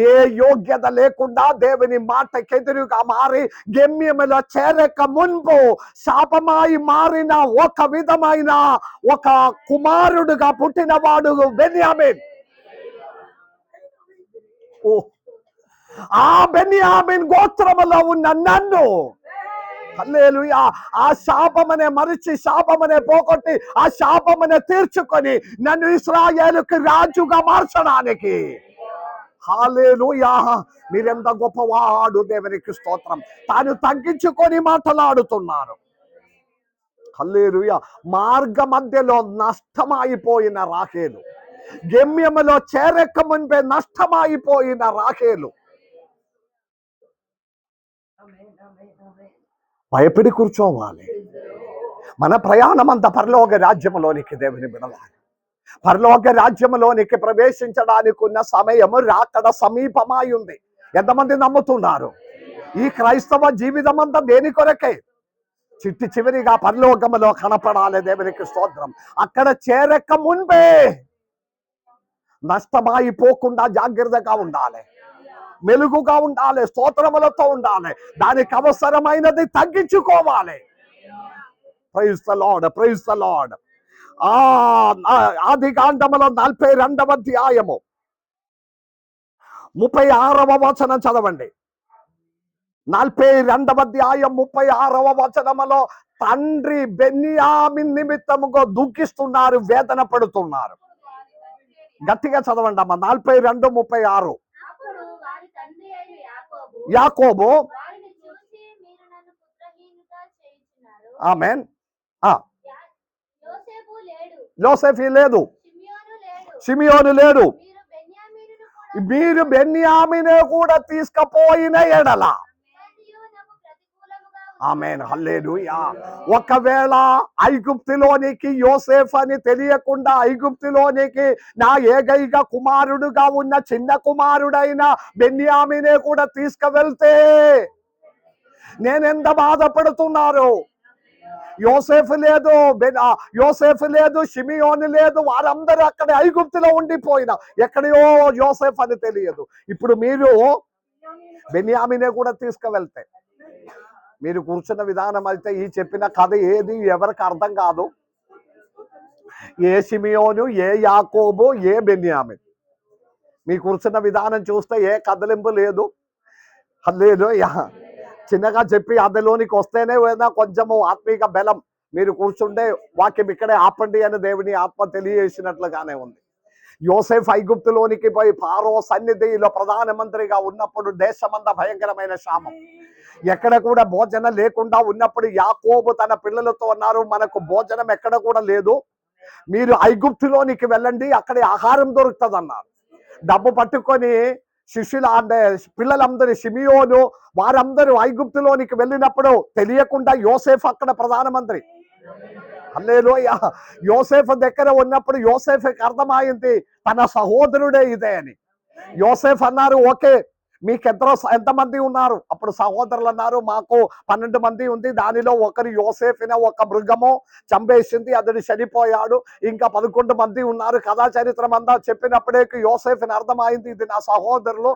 ఏ యోగ్యత లేకుండా దేవుని మాటకెదురుగా మారి గమ్యములో చేరక మున్పు శాపమాయి మారిన ఒక విధమైన ఒక కుమారుడుగా పుట్టినవాడు బెన్యామీన్. ఆ బెన్యామీన్ గోత్రములో ఉన్న నన్ను, హల్లెలూయా, ఆ శాపమనే మరిచి, శాపమనే పోగొట్టి, ఆ శాపమనే తీర్చుకొని నన్ను ఇశ్రాయేలుకి రాజుగా మార్చడానికి. హల్లెలూయా. మీరెంత గొప్పవాడు, దేవునికి స్తోత్రం. తాను తగ్గించుకొని మాట్లాడుతున్నారు. హల్లెలూయా. మార్గ మధ్యలో నష్టమైపోయిన రాహేలు, గమ్యములో చేరక మున్పే నష్టమైపోయిన రాహేలు భయపడి కూర్చోవాలి. మన ప్రయాణం అంతా పరలోక రాజ్యములోనికి దేవుని బిడలాలి. పరలోక రాజ్యములోనికి ప్రవేశించడానికి ఉన్న సమయము రాకడ సమీపమై ఉంది. ఎంతమంది నమ్ముతున్నారు? ఈ క్రైస్తవ జీవితం అంతా దేని కొరకే? చిట్టి చివరిగా పరలోకములో కనపడాలి. దేవునికి స్తోత్రం. అక్కడ చేరక మున్పే నష్టమైపోకుండా జాగ్రత్తగా ఉండాలి, మెలుగుగా ఉండాలి, స్తోత్రములతో ఉండాలి. దానికి అవసరమైనది తగ్గించుకోవాలి. Praise the Lord, praise the Lord. ఆదికాండములో 42వ అధ్యాయము 36వ వచనం చదవండి. 42వ అధ్యాయం 36వ వచనములో తండ్రి బెన్యామీన్ నిమిత్తముగా దుఃఖిస్తున్నారు, వేదన పడుతున్నారు. గట్టిగా చదవండి అమ్మ. 42:36. అప్పుడు వారి తండ్రి అయిన యాకోబు వారిని చూసి, మీరు నన్ను పుత్రహీనుగా చేయుచున్నారు. ఆమేన్. యోసేపు లేడు, యోసేఫీ లేదు, షిమియోను లేడు, షిమియోను లేడు. మీరు మీరు బెన్యామీనును కూడా బెన్యామీనే కూడా తీసుకుపోయిన ఎడల. తండ్రియు నాకు ప్రతికూలముగా ఆమేన్. హల్లెలూయా. ఒకవేళ ఐగుప్తులోనికి యోసేఫ్ అని తెలియకుండా ఐగుప్తులోనికి నా ఏకైక కుమారుడుగా ఉన్న చిన్న కుమారుడైన బెన్యామీనే కూడా తీసుకువెళ్తే నేనెంత బాధపడుతున్నారు. యోసేఫ్ లేదు, యోసేఫ్ లేదు, షిమియోను లేదు, వారందరూ అక్కడ ఐగుప్తులో ఉండిపోయిన, ఎక్కడయో యోసేఫ్ అని తెలియదు. ఇప్పుడు మీరు బెన్యామీనే కూడా తీసుకువెళ్తే, మీరు కూర్చున్న విధానం అయితే ఈ చెప్పిన కథ ఏది ఎవరికి అర్థం కాదు. ఏ షిమియోను, ఏ యాకోబు, ఏ బెన్యామిన్. మీ కూర్చున్న విధానం చూస్తే ఏ కదలింపు లేదు. హల్లెలూయా. చిన్నగా చెప్పి అందులోనికి వస్తేనే ఏదైనా కొంచెము ఆత్మీక బలం. మీరు కూర్చుంటే వాక్యం ఇక్కడే ఆపండి అని దేవుని ఆత్మ తెలియజేసినట్లుగానే ఉంది. యోసేఫ్ ఐగుప్తులోనికి పోయి ఫారో సన్నిధిలో ప్రధానమంత్రిగా ఉన్నప్పుడు దేశమంతా భయంకరమైన క్షామం, ఎక్కడ కూడా భోజనం లేకుండా ఉన్నప్పుడు యాకోబు తన పిల్లలతో అన్నారు, మనకు భోజనం ఎక్కడ కూడా లేదు, మీరు ఐగుప్తులోనికి వెళ్ళండి, అక్కడ ఆహారం దొరుకుతుంది అన్నారు. డబ్బు పట్టుకొని శిష్యుల అంటే పిల్లలందరూ షిమియోను వారందరూ ఐగుప్తులోనికి వెళ్ళినప్పుడు తెలియకుండా యోసేఫ్ అక్కడ ప్రధానమంత్రి. హల్లెలూయా. యోసేఫ్ దగ్గర ఉన్నప్పుడు యోసేఫ్కి అర్థమైంది తన సహోదరుడే ఇదే అని. యోసేఫ్ అన్నారు, ఓకే మీకు ఎంతమంది ఉన్నారు? అప్పుడు సహోదరులు అన్నారు, మాకు 12 మంది ఉంది, దానిలో ఒకరు యోసేఫ్ని ఒక మృగము చంపేసింది, అతడు చనిపోయాడు, ఇంకా 11 మంది ఉన్నారు. కథా చరిత్రం అంతా చెప్పినప్పుడే యోసేఫ్ని అర్థమైంది ఇది నా సహోదరులు.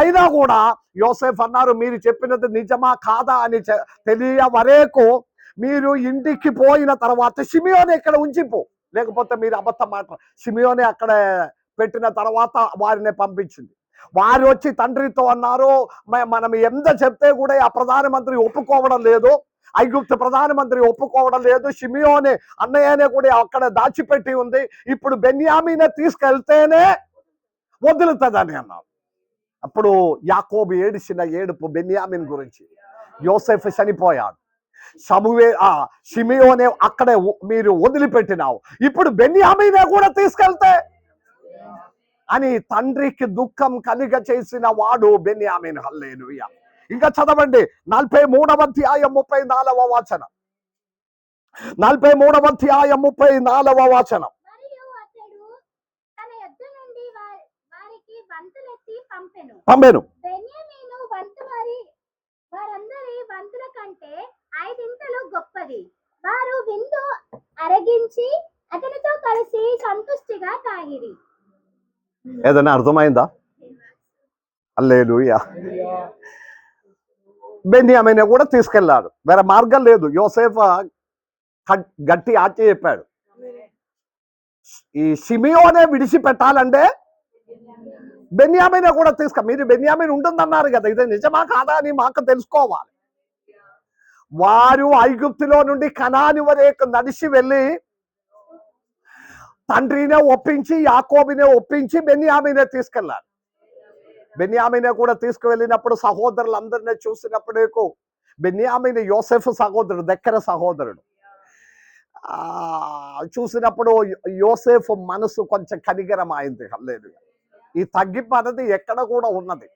అయినా కూడా యోసేఫ్ అన్నారు, మీరు చెప్పినది నిజమా కాదా అని తెలియ వరకు మీరు ఇంటికి పోయిన తర్వాత షిమియోని ఇక్కడ ఉంచిపో, లేకపోతే మీరు అబద్ధం మాట. షిమియోని అక్కడ పెట్టిన తర్వాత వారిని పంపించింది. వారు వచ్చి తండ్రితో అన్నారు, మనం ఎంత చెప్తే కూడా ఆ ప్రధానమంత్రి ఒప్పుకోవడం లేదు, ఐగుప్తు ప్రధానమంత్రి ఒప్పుకోవడం లేదు, షిమియోని అన్నయ్యనే కూడా అక్కడ దాచిపెట్టి ఉంది, ఇప్పుడు బెన్యామీనే తీసుకెళ్తేనే వదులుతుందని అన్నారు. అప్పుడు యాకోబు ఏడిసిన ఏడుపు బెన్యామిన్ గురించి. యోసేఫ్ చనిపోయాడు, షిమియోనే అక్కడే మీరు వదిలిపెట్టినావు, ఇప్పుడు బెన్యామీనే కూడా తీసుకెళ్తే అని తండ్రికి దుఃఖం కలిగ చేసిన వాడు బెన్యామిన్. హల్లెలూయా. ఇంకా చదవండి 43వ అధ్యాయం 34వ వచనం. 43వ అధ్యాయం 34వ వచనం. మరియు అతడు తన యొద్ద నుండి వారికి వంతులెత్తి పంపెను. బెన్యామీను వంతు వారందరి వంతుల కంటే 5 గొప్పది. వారు విందు అరగించి అతనితో కలిసి సంతుష్టిగా తాగిరి. ఏదైనా అర్థమైందా? హల్లెలూయా. బెన్యామీన్ కూడా తీసుకెళ్లాడు, వేరే మార్గం లేదు. యోసేఫ్ గట్టి ఆచి చెప్పాడు, ఈ షిమియోనే విడిచిపెట్టాలంటే బెన్యామీన్ కూడా మీరు బెన్యామీన్ ఉంటుందన్నారు కదా, ఇది నిజమా కాదా అని మాకు తెలుసుకోవాలి. వారు ఐగుప్తులో నుండి కనాని వరకు నడిచి వెళ్ళి తండ్రినే ఒప్పించి యాకోబునే ఒప్పించి బెన్యామీనే తీసుకెళ్లారు. బెన్యామీనే కూడా తీసుకువెళ్ళినప్పుడు సహోదరులందరినీ చూసినప్పుడు బెన్యామీన్ యోసేఫ్ సహోదరుడు, దగ్గర సహోదరుడు. చూసినప్పుడు యోసేఫ్ మనసు కొంచెం కనికరం అయింది. హల్లెలూయా. ఈ తగ్గింపు అనేది ఎక్కడ కూడా ఉన్నది.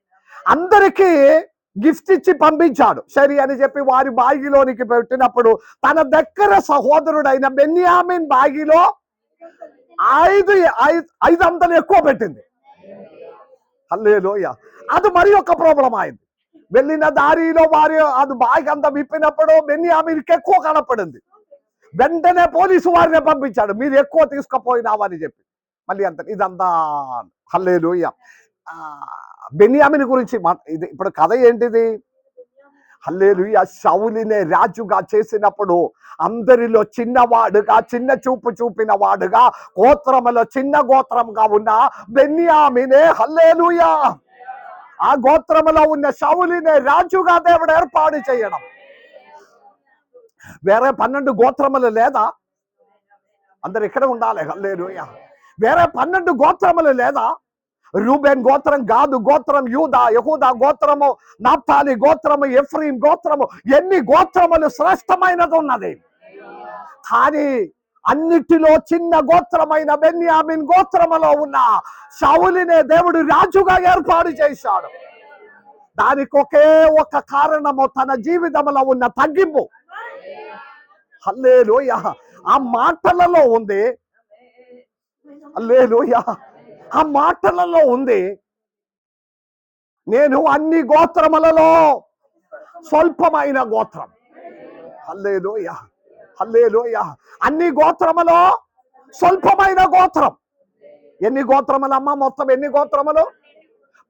అందరికీ గిఫ్ట్ ఇచ్చి పంపించాడు, సరి అని చెప్పి వారి బాగిలోనికి పెట్టినప్పుడు తన దగ్గర సహోదరుడైన బెన్యామీన్ బాగిలో 5 ఎక్కువ పెట్టింది. హల్లెలూయా. అది మరి ఒక ప్రాబ్లం అయింది. వెళ్ళిన దారిలో వారి అది బాగి అంతా విప్పినప్పుడు బెన్యామీన్కి ఎక్కువ కనపడింది. వెంటనే పోలీసు వారిని పంపించాడు, మీరు ఎక్కువ తీసుకుపోయినావని చెప్పి. మళ్ళీ ఇదంతా హల్లెలూయా. బెన్యామీన్ గురించి ఇది ఇప్పుడు కథ ఏంటిది? హల్లెలూయా. సౌలునే రాజుగా చేసినప్పుడు అందరిలో చిన్నవాడుగా, చిన్న చూపు చూపిన వాడుగా, గోత్రములో చిన్న గోత్రంగా ఉన్న బెన్యామీనే, హల్లెలూయా, ఆ గోత్రములో ఉన్న సౌలునే రాజుగా దేవుడు ఏర్పాటు చేయడం. వేరే 12 గోత్రములు లేదా? అందరు ఇక్కడ ఉండాలి. హల్లెలూయా. వేరే 12 గోత్రములు లేదా? రూబెన్ గోత్రం, గాదు గోత్రం, యెహూదా గోత్రము, నాప్తాలి గోత్రము, ఎఫ్రీం గోత్రము, ఎన్ని గోత్రములు శ్రేష్టమైనది ఉన్నది. కానీ అన్నిటిలో చిన్న గోత్రమైన బెన్యామీన్ గోత్రములో ఉన్న సౌలునే దేవుడు రాజుగా ఏర్పాటు చేశాడు. దానికి ఒకే ఒక కారణము, తన జీవితంలో ఉన్న తగ్గింపు. హల్లెలూయా. ఆ మాటలలో ఉంది. హల్లెలూయా. ఆ మాటలలో ఉంది, నేను అన్ని గోత్రములలో స్వల్పమైన గోత్రం. హల్లెలూయా. హల్లెలూయా. అన్ని గోత్రములో స్వల్పమైన గోత్రం. ఎన్ని గోత్రములమ్మా? మొత్తం ఎన్ని గోత్రములు?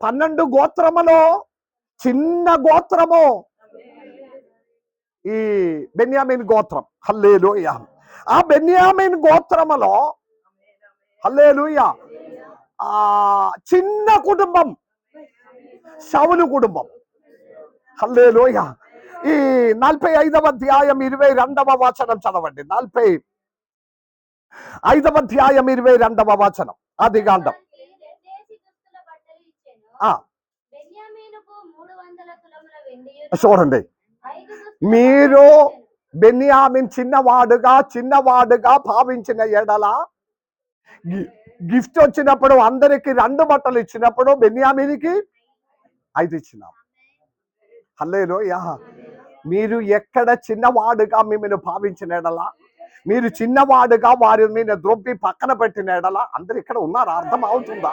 12 గోత్రములో చిన్న గోత్రము ఈ బెన్యామీన్ గోత్రం. హల్లెలూయా. ఆ బెన్యామీన్ గోత్రములో హల్లెలూయా చిన్న కుటుంబం సౌలు కుటుంబం. హల్లెలూయా. ఈ 45వ అధ్యాయం 22వ వచనం చదవండి. 45వ అధ్యాయం 22వ వచనం ఆదికాండం. చూడండి, మీరు బెన్యామీన్ చిన్నవాడుగా భావించిన ఎడల గిఫ్ట్ వచ్చినప్పుడు అందరికి 2 బట్టలు ఇచ్చినప్పుడు బెన్యామీనికి 5 ఇచ్చినాం. హల్లెలూయా. మీరు ఎక్కడ చిన్నవాడుగా మిమ్మల్ని భావించిన ఎడల, మీరు చిన్నవాడుగా వారి మీద ద్రొబ్బి పక్కన పెట్టిన ఎడల, అందరు ఇక్కడ ఉన్నారు, అర్థం అవుతుందా?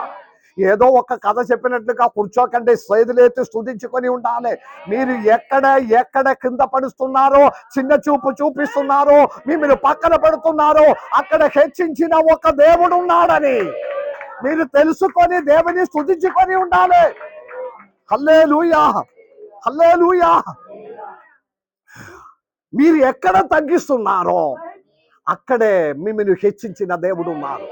ఏదో ఒక కథ చెప్పినట్లుగా కూర్చోకండి, చేతులెత్తి స్తుతించుకొని ఉండాలి. మీరు ఎక్కడ కింద పడుస్తున్నారో, చిన్న చూపు చూపిస్తున్నారో, మిమ్మల్ని పక్కన పెడుతున్నారో, అక్కడ హెచ్చించిన ఒక దేవుడు ఉన్నాడని మీరు తెలుసుకొని దేవుని స్తుతించుకొని ఉండాలి. హల్లెలూయా, హల్లెలూయా. మీరు ఎక్కడ తగ్గిస్తున్నారో అక్కడే మిమ్మల్ని హెచ్చించిన దేవుడు ఉన్నారు.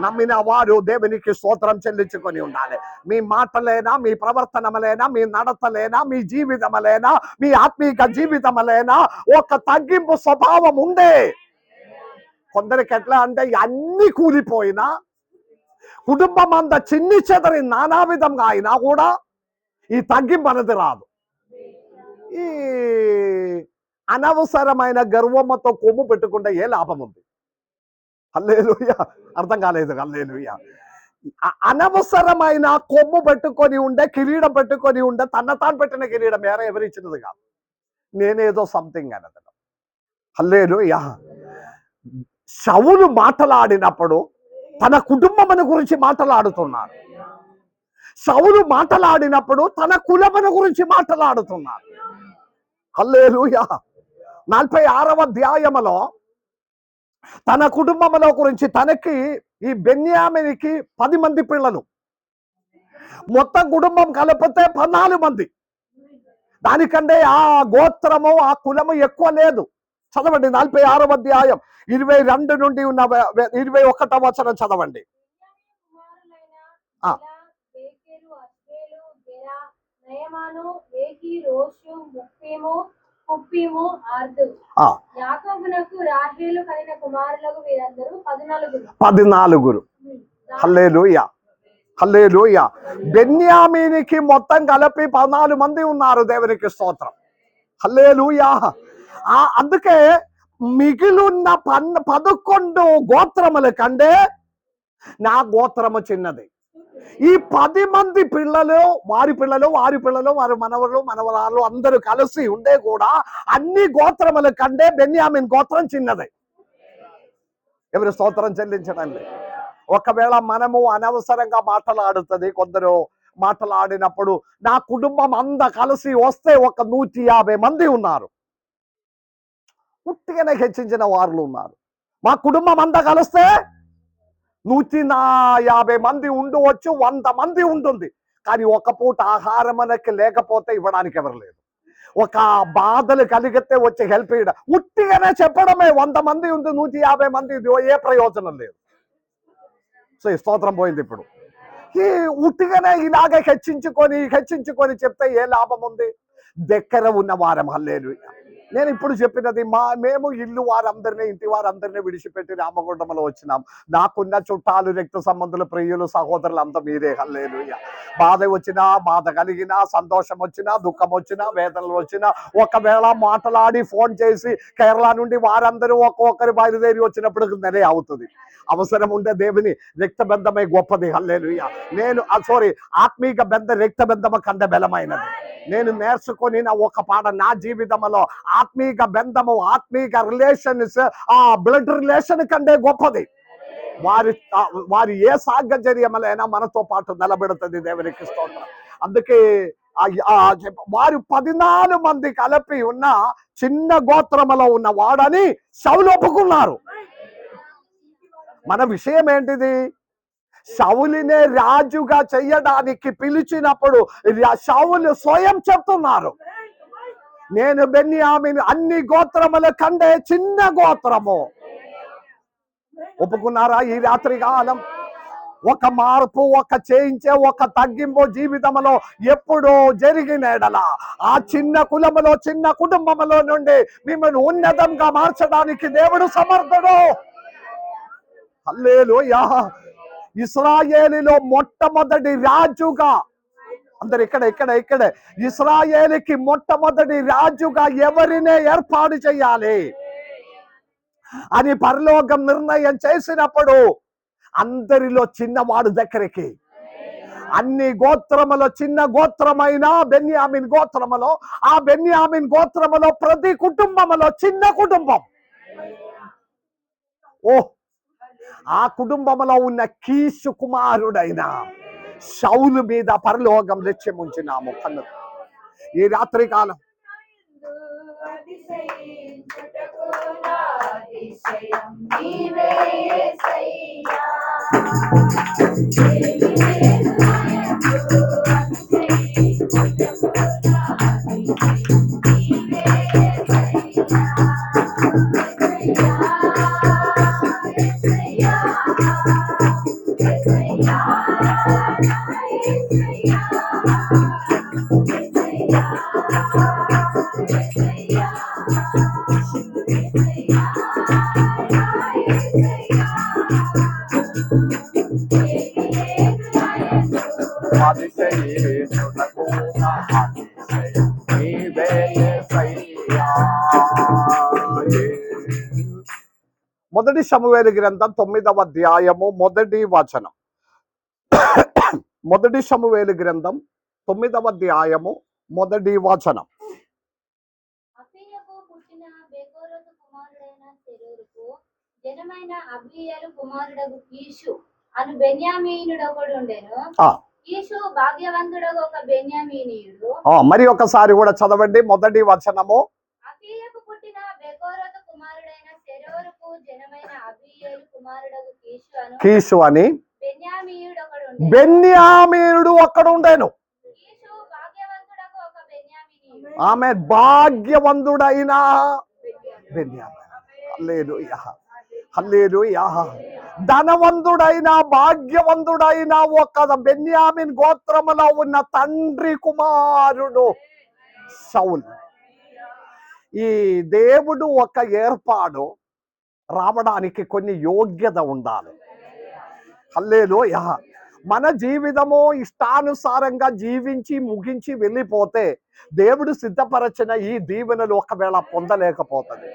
నమ్మిన వారు దేవునికి స్తోత్రం చెల్లించుకొని ఉండాలి. మీ మాటలేనా, మీ ప్రవర్తనలేనా, మీ నడతలేనా, మీ జీవితమలేనా, మీ ఆత్మీక జీవితమలేనా ఒక తగ్గింపు స్వభావం ఉండే. కొందరికి ఎట్లా అంటే అన్ని కూలిపోయినా, కుటుంబం అంతా చిన్ని చెదరి నానా విధంగా అయినా కూడా ఈ తగ్గింపు అనేది రాదు. ఈ అనవసరమైన గర్వమ్మతో కొమ్ము పెట్టుకుంటే ఏ లాభం ఉంది? హల్లెలూయా. అర్థం కాలేదు. హల్లెలూయా. అనవసరమైన కొమ్ము పెట్టుకొని ఉండే, కిరీడం పెట్టుకొని ఉండే, తాను పెట్టిన కిరీడం ఎవరు ఇచ్చినది కాదు, నేనేదో సంథింగ్ అనేది. హల్లెలూయా. సౌలు మాట్లాడినప్పుడు తన కుటుంబమును గురించి మాట్లాడుతున్నారు. సౌలు మాట్లాడినప్పుడు తన కులమును గురించి మాట్లాడుతున్నారు. హల్లెలూయా. 46వ అధ్యాయములో తన కుటుంబములో గురించి, తనకి ఈ బెన్యామీనికి 10 మంది పిల్లలు, మొత్తం కుటుంబం కలిపితే 14 మంది. దానికంటే ఆ గోత్రము, ఆ కులము ఎక్కువ లేదు. చదవండి 46వ అధ్యాయం 22 నుండి ఉన్న 21వ వచనం చదవండి. యాకోబునకు రాహేలు కలిగిన కుమారులకు వీరందరూ 14. హల్లెలూయా, హల్లెలూయా. బెన్యామీనికి మొత్తం కలిపి 14 మంది ఉన్నారు. దేవునికి స్తోత్రం. హల్లెలూయా. అందుకే మిగిలిన 11 గోత్రముల కంటే నా గోత్రము చిన్నది. ఈ 10 మంది పిల్లలు, వారి మనవరాలు అందరూ కలిసి ఉండే కూడా అన్ని గోత్రముల కంటే బెన్యామీన్ గోత్రం చిన్నది. ఎవరు స్తోత్రం చెల్లించడండి. ఒకవేళ మనము అనవసరంగా మాట్లాడుతుంది, కొందరు మాట్లాడినప్పుడు నా కుటుంబం అంతా కలిసి వస్తే ఒక 150 మంది ఉన్నారు, పుట్టిగానే హెచ్చించిన వారు ఉన్నారు. మా కుటుంబం అంతా కలిస్తే 150 మంది ఉండవచ్చు, 100 మంది ఉంటుంది. కానీ ఒక పూట ఆహారం మనకి లేకపోతే ఇవ్వడానికి ఎవరు లేదు. ఒక బాధలు కలిగితే వచ్చి హెల్ప్ చేయడం, ఉట్టిగానే చెప్పడమే 100 మంది ఉంది, 150 మంది ఏ ప్రయోజనం లేదు. సో ఈ స్తోత్రం పోయింది. ఇప్పుడు ఈ ఉట్టిగానే ఇలాగే హెచ్చించుకొని చెప్తే ఏ లాభం ఉంది? దగ్గర ఉన్న వారం. హల్లెలూయా. నేను ఇప్పుడు చెప్పినది మేము ఇంటి వారందరినీ విడిచిపెట్టి రామగుండంలో వచ్చినాం. నాకున్న చుట్టాలు, రక్త సంబంధులు, ప్రియులు, సహోదరులు అంతా మీరే. హల్లెలూయా. బాధ వచ్చినా, బాధ కలిగినా, సంతోషం వచ్చినా, దుఃఖం వచ్చినా, వేదనలు వచ్చినా, ఒకవేళ మాట్లాడి ఫోన్ చేసి కేరళ నుండి వారందరూ ఒక్కొక్కరు బయలుదేరి వచ్చినప్పుడు నెలే అవుతుంది. అవసరం ఉండే దేవుని రక్తబంధమే గొప్పది. హల్లెలూయా. ఆత్మీక రక్త బంధము కంటే బలమైనది. నేను నేర్చుకొని ఒక పాట, నా జీవితంలో ఆత్మీక బంధము, ఆత్మీక రిలేషన్స్ ఆ బ్లడ్ రిలేషన్ కంటే గొప్పది. వారి ఏ సాహచర్యములైనా మనతో పాటు నిలబెడుతుంది. దేవునికి స్తోత్రం. అందుకే వారు 14 మంది కలిపి ఉన్న చిన్న గోత్రములో ఉన్న వాడని సౌలు ఒప్పుకున్నారు. మన విషయం ఏంటిది? సౌలునే రాజుగా చెయ్యడానికి పిలిచినప్పుడు సౌలు స్వయం చెప్తున్నారు, నేను బెన్యామీను అన్ని గోత్రముల కంటే చిన్న గోత్రము. ఒప్పుకున్నారా? ఈ రాత్రి కాలం ఒక మార్పు, ఒక చేయించే, ఒక తగ్గింపు జీవితంలో ఎప్పుడో జరిగిన ఎడల ఆ చిన్న కులములో, చిన్న కుటుంబంలో నుండి మిమ్మల్ని ఉన్నతంగా మార్చడానికి దేవుడు సమర్థుడు. హల్లెలూయా. ఇశ్రాయేలులో మొట్టమొదటి రాజుగా, అందరు ఇక్కడ ఇశ్రాయేలుకి మొట్టమొదటి రాజుగా ఎవరినే ఏర్పాటు చేయాలి అని పరలోకం నిర్ణయం చేసినప్పుడు అందరిలో చిన్నవాడు దగ్గరికి, అన్ని గోత్రములో చిన్న గోత్రమైన బెన్యామిన్ గోత్రములో, ఆ బెన్యామిన్ గోత్రములో ప్రతి కుటుంబములో చిన్న కుటుంబం, ఆ కుటుంబంలో ఉన్న కీషు కుమారుడైన షౌలు మీద పరలోకం లక్ష్యం ఉంచినాము. కన్ను ఈ రాత్రి కాలం మొదటి సమూయేలు గ్రంథం 9వ అధ్యాయము మొదటి వచనం. మొదటి సమూయేలు గ్రంథం 9వ అధ్యాయము మొదటి వచనం. జనమైన అబీయేలు కుమారుడగు కీషు అను బెన్యామీనుడొకడు ఉండెను. కీషు భాగ్యవంతుడగు ఒక బెన్యామీనీయుడు. మరి ఒకసారి కూడా చదవండి మొదటి వచనము. అబీయకు పుట్టిన బెకోరతు కుమారుడైన సెరోరుకు జనమైన అబీయేలు కుమారుడగు కీషు అని బెన్యామీనుడు ఒకడు ఉండెను. ఆమె భాగ్యవంతుడైన బెన్యామీను. హల్లెలూయా, హల్లెలూయా. ధనవంతుడైన భాగ్యవంతుడైన ఒక బెన్యామిన్ గోత్రములో ఉన్న తండ్రి కుమారుడు సౌలు. ఈ దేవుడు ఒక ఏర్పాటు రావడానికి కొన్ని యోగ్యత ఉండాలి. హల్లెలూయా. మన జీవితము ఇష్టానుసారంగా జీవించి ముగించి వెళ్ళిపోతే దేవుడు సిద్ధపరచిన ఈ దీవెనలు ఒకవేళ పొందలేకపోతుంది.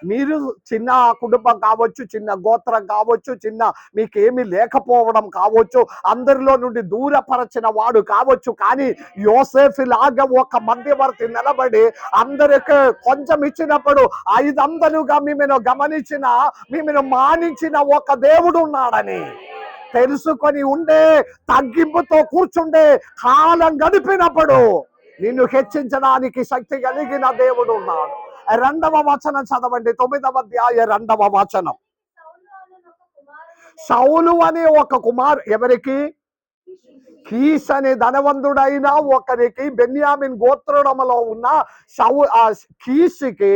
మీరు చిన్న కుటుంబం కావచ్చు, చిన్న గోత్రం కావచ్చు, చిన్న మీకేమీ లేకపోవడం కావచ్చు, అందరిలో నుండి దూరపరచిన వాడు కావచ్చు, కానీ యోసేఫు లాగా ఒక మధ్యవర్తి నిలబడి అందరికి కొంచెం ఇచ్చినప్పుడు 500గా మిమ్మల్ని గమనించిన, మిమ్మల్ని మానించిన ఒక దేవుడు ఉన్నాడని తెలుసుకొని ఉండే, తగ్గింపుతో కూర్చుండే కాలం గడిపినప్పుడు నిన్ను హెచ్చించడానికి శక్తి కలిగిన దేవుడు ఉన్నాడు. 2వ వచనం చదవండి, 9వ అధ్యాయం 2వ వచనం. సౌలు అనే ఒక కుమారు, ఎవరికి? కీష్ అనే ధనవంతుడైన ఒకరికి, బెన్యామిన్ గోత్రములో ఉన్న కీష్కి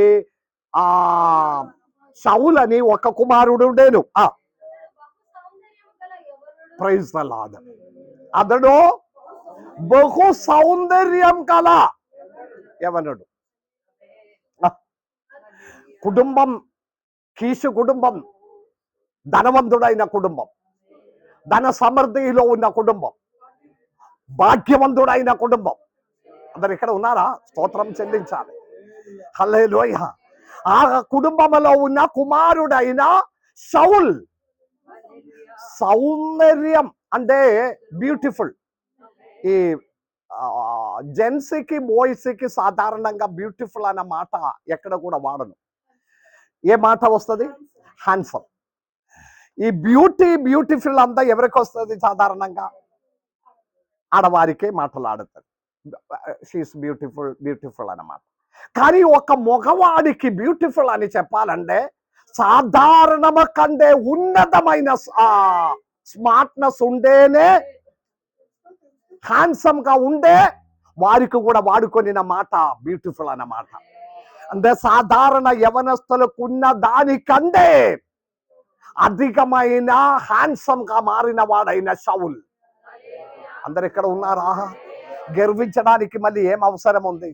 సౌలు అని ఒక కుమారుడు ఉండేను. Praise the lord. అతడు బహు సౌందర్యం కల ఎవనుడు. కుటుంబం, కీషు కుటుంబం ధనవంతుడైన కుటుంబం, ధన సమృద్ధిలో ఉన్న కుటుంబం, భాగ్యవంతుడైన కుటుంబం. అందరు ఇక్కడ ఉన్నారా? స్తోత్రం చెల్లించాలి. హల్లెలూయా. ఆ కుటుంబంలో ఉన్న కుమారుడైన సౌల్. సౌందర్యం అంటే బ్యూటిఫుల్. ఈ జెంట్స్కి బాయ్స్కి సాధారణంగా బ్యూటిఫుల్ అన్న మాట ఎక్కడ కూడా వాడను. ఏ మాట వస్తుంది? హ్యాండ్సమ్. ఈ బ్యూటిఫుల్ అంతా ఎవరికి వస్తుంది? సాధారణంగా ఆడవారికే మాటలాడుతుంది. షీఈస్ బ్యూటిఫుల్ అన్నమాట. కానీ ఒక మగవాడికి బ్యూటిఫుల్ అని చెప్పాలంటే సాధారణమ కంటే ఉన్నతమైన స్మార్ట్నెస్ ఉంటేనే, హ్యాండ్సమ్ గా ఉండే వారికి కూడా వాడుకొనిన మాట బ్యూటిఫుల్ అన్నమాట. అంటే సాధారణ యవనస్తులకు ఉన్న దానికంటే అధికమైన హ్యాండ్సమ్ గా మారిన వాడైన సౌల్. అందరు ఇక్కడ ఉన్నారా? గర్వించడానికి మళ్ళీ ఏం అవసరం ఉంది?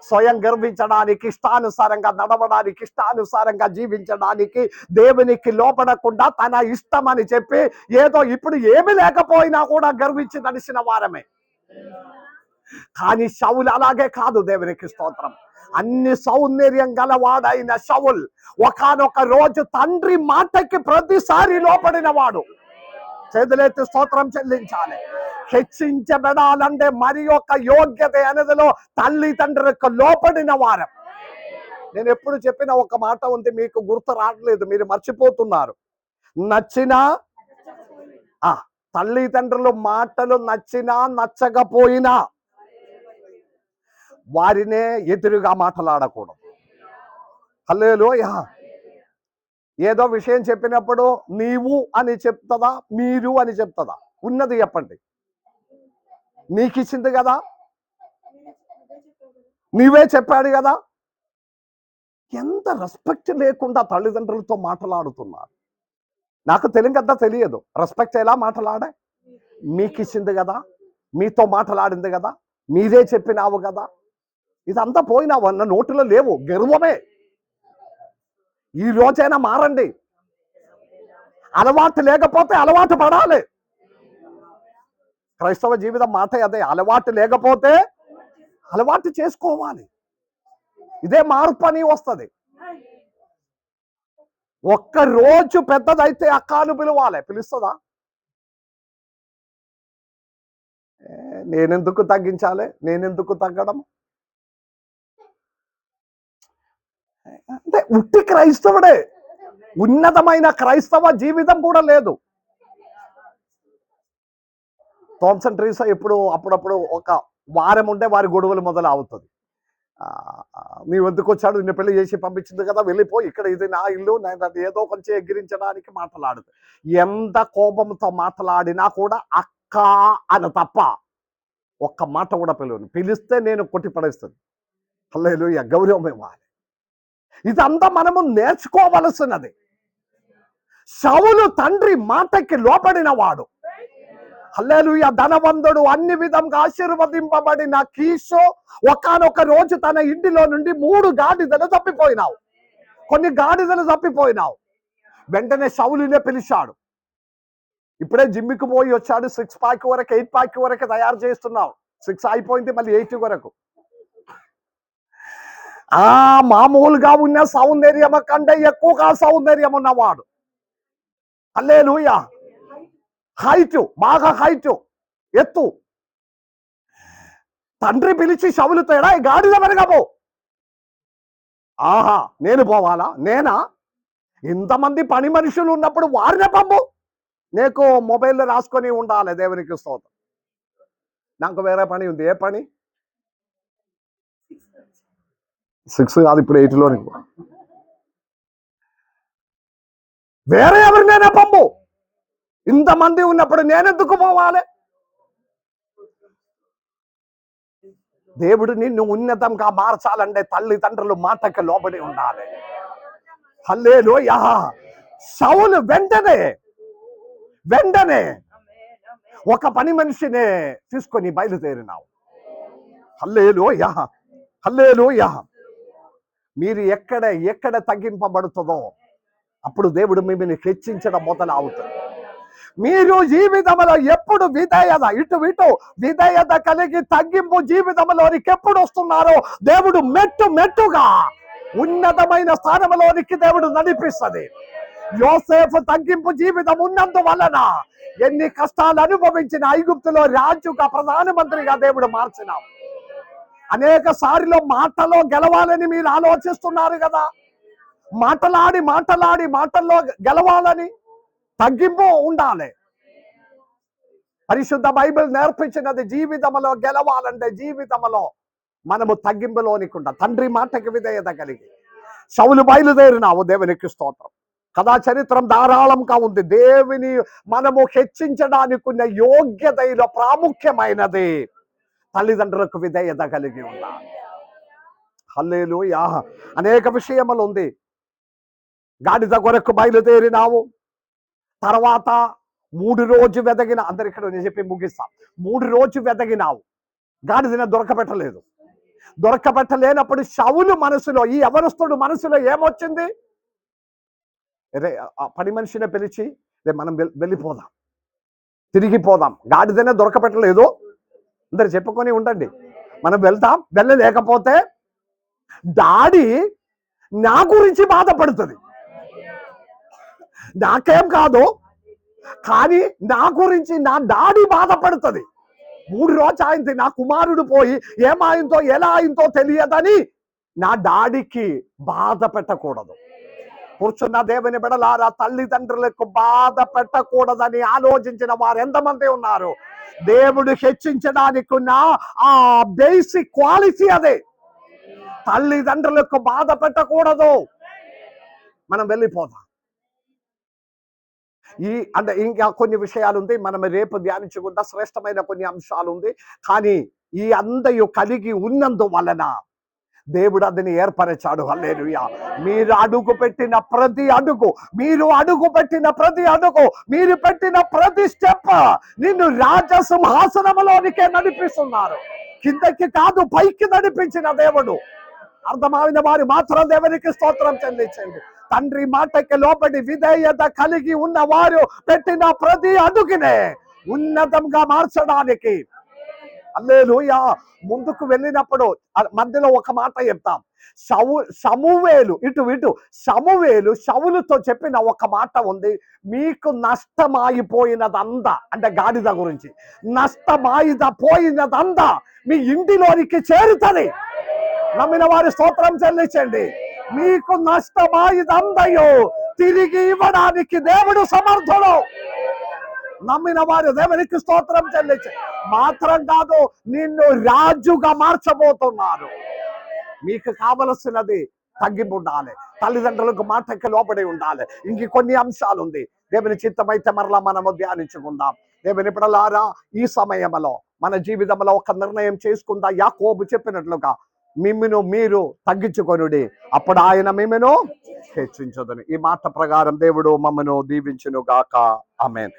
స్వయం గర్వించడానికి, ఇష్టానుసారంగా నడవడానికి, ఇష్టానుసారంగా జీవించడానికి, దేవునికి లోపడకుండా తన ఇష్టం అని చెప్పి ఏదో ఇప్పుడు ఏమి లేకపోయినా కూడా గర్వించి నడిచిన వారమే. కానీ సౌల్ అలాగే కాదు. దేవునికి స్తోత్రం. అన్ని సౌందర్యం గలవాడైన సౌల్ ఒకానొక రోజు తండ్రి మాటకి ప్రతిసారి లోపడిన వాడు. చేతులెత్తి స్తోత్రం చెల్లించాలి. హెచ్చించబడాలంటే మరి యొక్క యోగ్యత అనేదిలో తల్లిదండ్రులకు లోపడిన వారం. నేను ఎప్పుడు చెప్పిన ఒక మాట ఉంది, మీకు గుర్తు రావట్లేదు, మీరు మర్చిపోతున్నారు. నచ్చినా తల్లిదండ్రుల మాటలు నచ్చినా నచ్చకపోయినా వారినే ఎదురుగా మాట్లాడకూడదు. హల్లెలూయా. ఏదో విషయం చెప్పినప్పుడు నీవు అని చెప్తుందా, మీరు అని చెప్తుందా? ఉన్నది చెప్పండి. నీకు ఇచ్చింది కదా, నీవే చెప్పాడు కదా. ఎంత రెస్పెక్ట్ లేకుండా తల్లిదండ్రులతో మాట్లాడుతున్నారు. నాకు తెలుగంతా తెలియదు. రెస్పెక్ట్ ఎలా మాట్లాడే? మీకు ఇచ్చింది కదా, మీతో మాట్లాడింది కదా, మీరే చెప్పినావు కదా. ఇదంతా పోయినావు అన్న నోటిలో లేవు. గర్వమే. ఈ రోజైనా మారండి. అలవాటు లేకపోతే అలవాటు పడాలి. క్రైస్తవ జీవితం మాట అదే. అలవాటు లేకపోతే అలవాటు చేసుకోవాలి. ఇదే మార్పు అని వస్తుంది. ఒక్క రోజు పెద్దదైతే అక్కను పిలవాలి. పిలుస్తుందా? నేనెందుకు తగ్గించాలి, నేనెందుకు తగ్గడం? అంటే ఉట్టి క్రైస్తవుడే, ఉన్నతమైన క్రైస్తవ జీవితం కూడా లేదు. థామ్సన్ ట్రీసా ఎప్పుడు అప్పుడప్పుడు ఒక వారం ఉంటే వారి గొడవలు మొదలు అవుతుంది. నీ వద్దకు వచ్చాడు, నిన్ను పెళ్లి చేసి పంపించింది కదా, వెళ్ళిపో, ఇక్కడ ఇది నా ఇల్లు, నేను ఏదో కొంచెం ఎగిరించడానికి మాట్లాడదు. ఎంత కోపంతో మాట్లాడినా కూడా అక్క అని తప్ప ఒక్క మాట కూడా పిలువను. పిలిస్తే నేను కొట్టి పడేస్తాను. హల్లెలూయా. గౌరవం ఇవ్వాలి. ఇదంతా మనము నేర్చుకోవలసినది. సౌలు తండ్రి మాటకి లోపడిన వాడు. హల్లెలూయా. ధనవంతుడు, అన్ని విధంగా ఆశీర్వదింపబడిన కీషు ఒకానొక రోజు తన ఇంటిలో నుండి 3 గాడిదలు తప్పిపోయినావు. కొన్ని గాడిదలు తప్పిపోయినావు. వెంటనే సౌలునే పిలిచాడు. ఇప్పుడే జిమ్కి పోయి వచ్చాడు. 6 ప్యాక్ వరకు 8 ప్యాక్ వరకు తయారు చేస్తున్నావు. 6 అయిపోయింది, మళ్ళీ 8 వరకు. మామూలుగా ఉన్న సౌందర్యం కంటే ఎక్కువగా సౌందర్యం ఉన్నవాడు. హల్లెలూయా. హైట్, బాగా హైట్, ఎత్తు. తండ్రి పిలిచి సౌలుతో, ఎడా ఈ గాడిద వెనకపో. ఆహా, నేను పోవాలా? నేనా? ఇంతమంది పని మనుషులు ఉన్నప్పుడు వారినే పంపు. నీకు మొబైల్లో రాసుకొని ఉండాలి. దేవునికి స్తోత్రం. నాకు వేరే పని ఉంది. ఏ పని? 6 కాదు, ఇప్పుడు 8లోని. వేరే ఎవరినైనా పంపు. ఇంతమంది ఉన్నప్పుడు నేనెందుకు పోవాలి? దేవుడు నిన్ను ఉన్నతంగా మార్చాలంటే తల్లిదండ్రులు మాటకి లోబడి ఉండాలి. హల్లెలూయా. సౌలు వెంటనే ఒక పని మనిషినే తీసుకొని బయలుదేరినావు. హల్లెలూయా. హల్లెలూయా. మీరు ఎక్కడ తగ్గింపబడుతుందో అప్పుడు దేవుడు మిమ్మల్ని హెచ్చించడం మొదలవుతుంది. మీరు జీవితంలో ఎప్పుడు విధేయత ఇటు విధేయత కలిగి తగ్గింపు జీవితంలోనికి ఎప్పుడు వస్తున్నారో దేవుడు మెట్టుగా ఉన్నతమైన స్థానంలోనికి దేవుడు నడిపిస్తుంది. యోసేపు తగ్గింపు జీవితం ఉన్నందువలన ఎన్ని కష్టాలు అనుభవించిన ఐగుప్తులో రాజుగా, ప్రధానమంత్రిగా దేవుడు మార్చినాం. అనేక సార్లు మాటలో గెలవాలని మీరు ఆలోచిస్తున్నారు కదా. మాటల్లో గెలవాలని తగ్గింపు ఉండాలి. పరిశుద్ధ బైబిల్ నేర్పించినది జీవితంలో గెలవాలంటే జీవితంలో మనము తగ్గింపులోనికి ఉండాలి. తండ్రి మాటకి విధేయత కలిగి సౌలు బయలుదేరినావు. దేవునికి స్తోత్రం. కథా చరిత్రం ధారాళంగా ఉంది. దేవుని మనము హెచ్చించడానికి ఉన్న యోగ్యతలో ప్రాముఖ్యమైనది తల్లిదండ్రులకు విధేయత కలిగి ఉండాలి. హల్లెలూయా. అనేక విషయములు ఉంది. గాడిద కొరకు బయలుదేరినావు. తర్వాత 3 రోజు వెదగిన, అందరు ఇక్కడ నేను చెప్పి ముగిస్తాం. 3 రోజు వెదగినావు, గాడిదను దొరకబెట్టలేనప్పుడు షౌలు మనసులో, ఈ యవనస్తుడు మనసులో ఏమొచ్చింది? రే ఆ పని మనిషిని పిలిచి, రే మనం వెళ్ళిపోదాం, తిరిగిపోదాం, గాడిదనే దొరకబెట్టలేదు, అందరు చెప్పుకొని ఉండండి, మనం వెళ్తాం. వెళ్ళలేకపోతే డాడీ నా గురించి బాధపడుతుంది, నాకేం కాదు కానీ నా గురించి నా డాడీ బాధపడుతుంది. 3 రోజు అయింది, నా కుమారుడు పోయి ఏమాయిందో ఎలా అయిందో తెలియదని నా డాడీకి బాధ పెట్టకూడదు. కూర్చున్న దేవుని బిడలారా, తల్లిదండ్రులకు బాధ పెట్టకూడదని ఆలోచించిన వారు ఎంతమంది ఉన్నారు? దేవుడు హెచ్చించడానికి ఉన్న ఆ బేసిక్ క్వాలిటీ అదే. తల్లిదండ్రులకు బాధ పెట్టకూడదు, మనం వెళ్ళిపోదాం. అంటే ఇంకా కొన్ని విషయాలు ఉంది, మనం రేపు ధ్యానించుకుంటా. శ్రేష్టమైన కొన్ని అంశాలు ఉంది. కానీ ఈ అందయు కలిగి ఉన్నందువలన దేవుడు అదిని ఏర్పరిచాడు. హల్లెలూయా. మీరు అడుగు పెట్టిన ప్రతి అడుగు, మీరు పెట్టిన ప్రతి స్టెప్ నిన్ను రాజసింహాసనములోనికే నడిపిస్తున్నారు. కిందకి కాదు, పైకి నడిపించిన దేవుడు. అర్థమైన వారు మాత్రం దేవునికి స్తోత్రం చెల్లించండి. తండ్రి మాటకి లోబడి విధేయత కలిగి ఉన్న వారు పెట్టిన ప్రతి అడుగునే ఉన్నతంగా మార్చడానికి. హల్లెలూయా. ముందుకు వెళ్ళినప్పుడు మధ్యలో ఒక మాట చెప్తాం. సమూవేలు సమూవేలు షౌలుతో చెప్పిన ఒక మాట ఉంది. మీకు నష్టమాయిపోయినదంతా, అంటే గాడిద గురించి, నష్టమాయిపోయినదంతా మీ ఇంటిలోనికి చేరుతుంది. నమ్మిన వారి స్తోత్రం చెల్లించండి. మీకు నష్టమాయిదందయో తిరిగి ఇవ్వడానికి దేవుడు సమర్థుడు. నమ్మిన వారు దేవునికి స్తోత్రం చెల్లించండి. మాత్రం కాదు, నిన్ను రాజుగా మార్చబోతున్నారు. మీకు కావలసినది తగ్గింపు ఉండాలి, తల్లిదండ్రులకు మాటకి లోబడి ఉండాలి. ఇంక కొన్ని అంశాలు ఉంది. దేవుని చిత్తమైతే మరలా మనము ధ్యానించుకుందాం. దేవుని బిడ్డలారా, ఈ సమయంలో మన జీవితంలో ఒక నిర్ణయం చేసుకుందా. యాకోబు చెప్పినట్లుగా మిమ్మును మీరు తగ్గించుకొనుడి, అప్పుడు ఆయన మిమ్మును హెచ్చించదని. ఈ మాట ప్రకారం దేవుడు మమ్మను దీవించును గాక. ఆమేన్.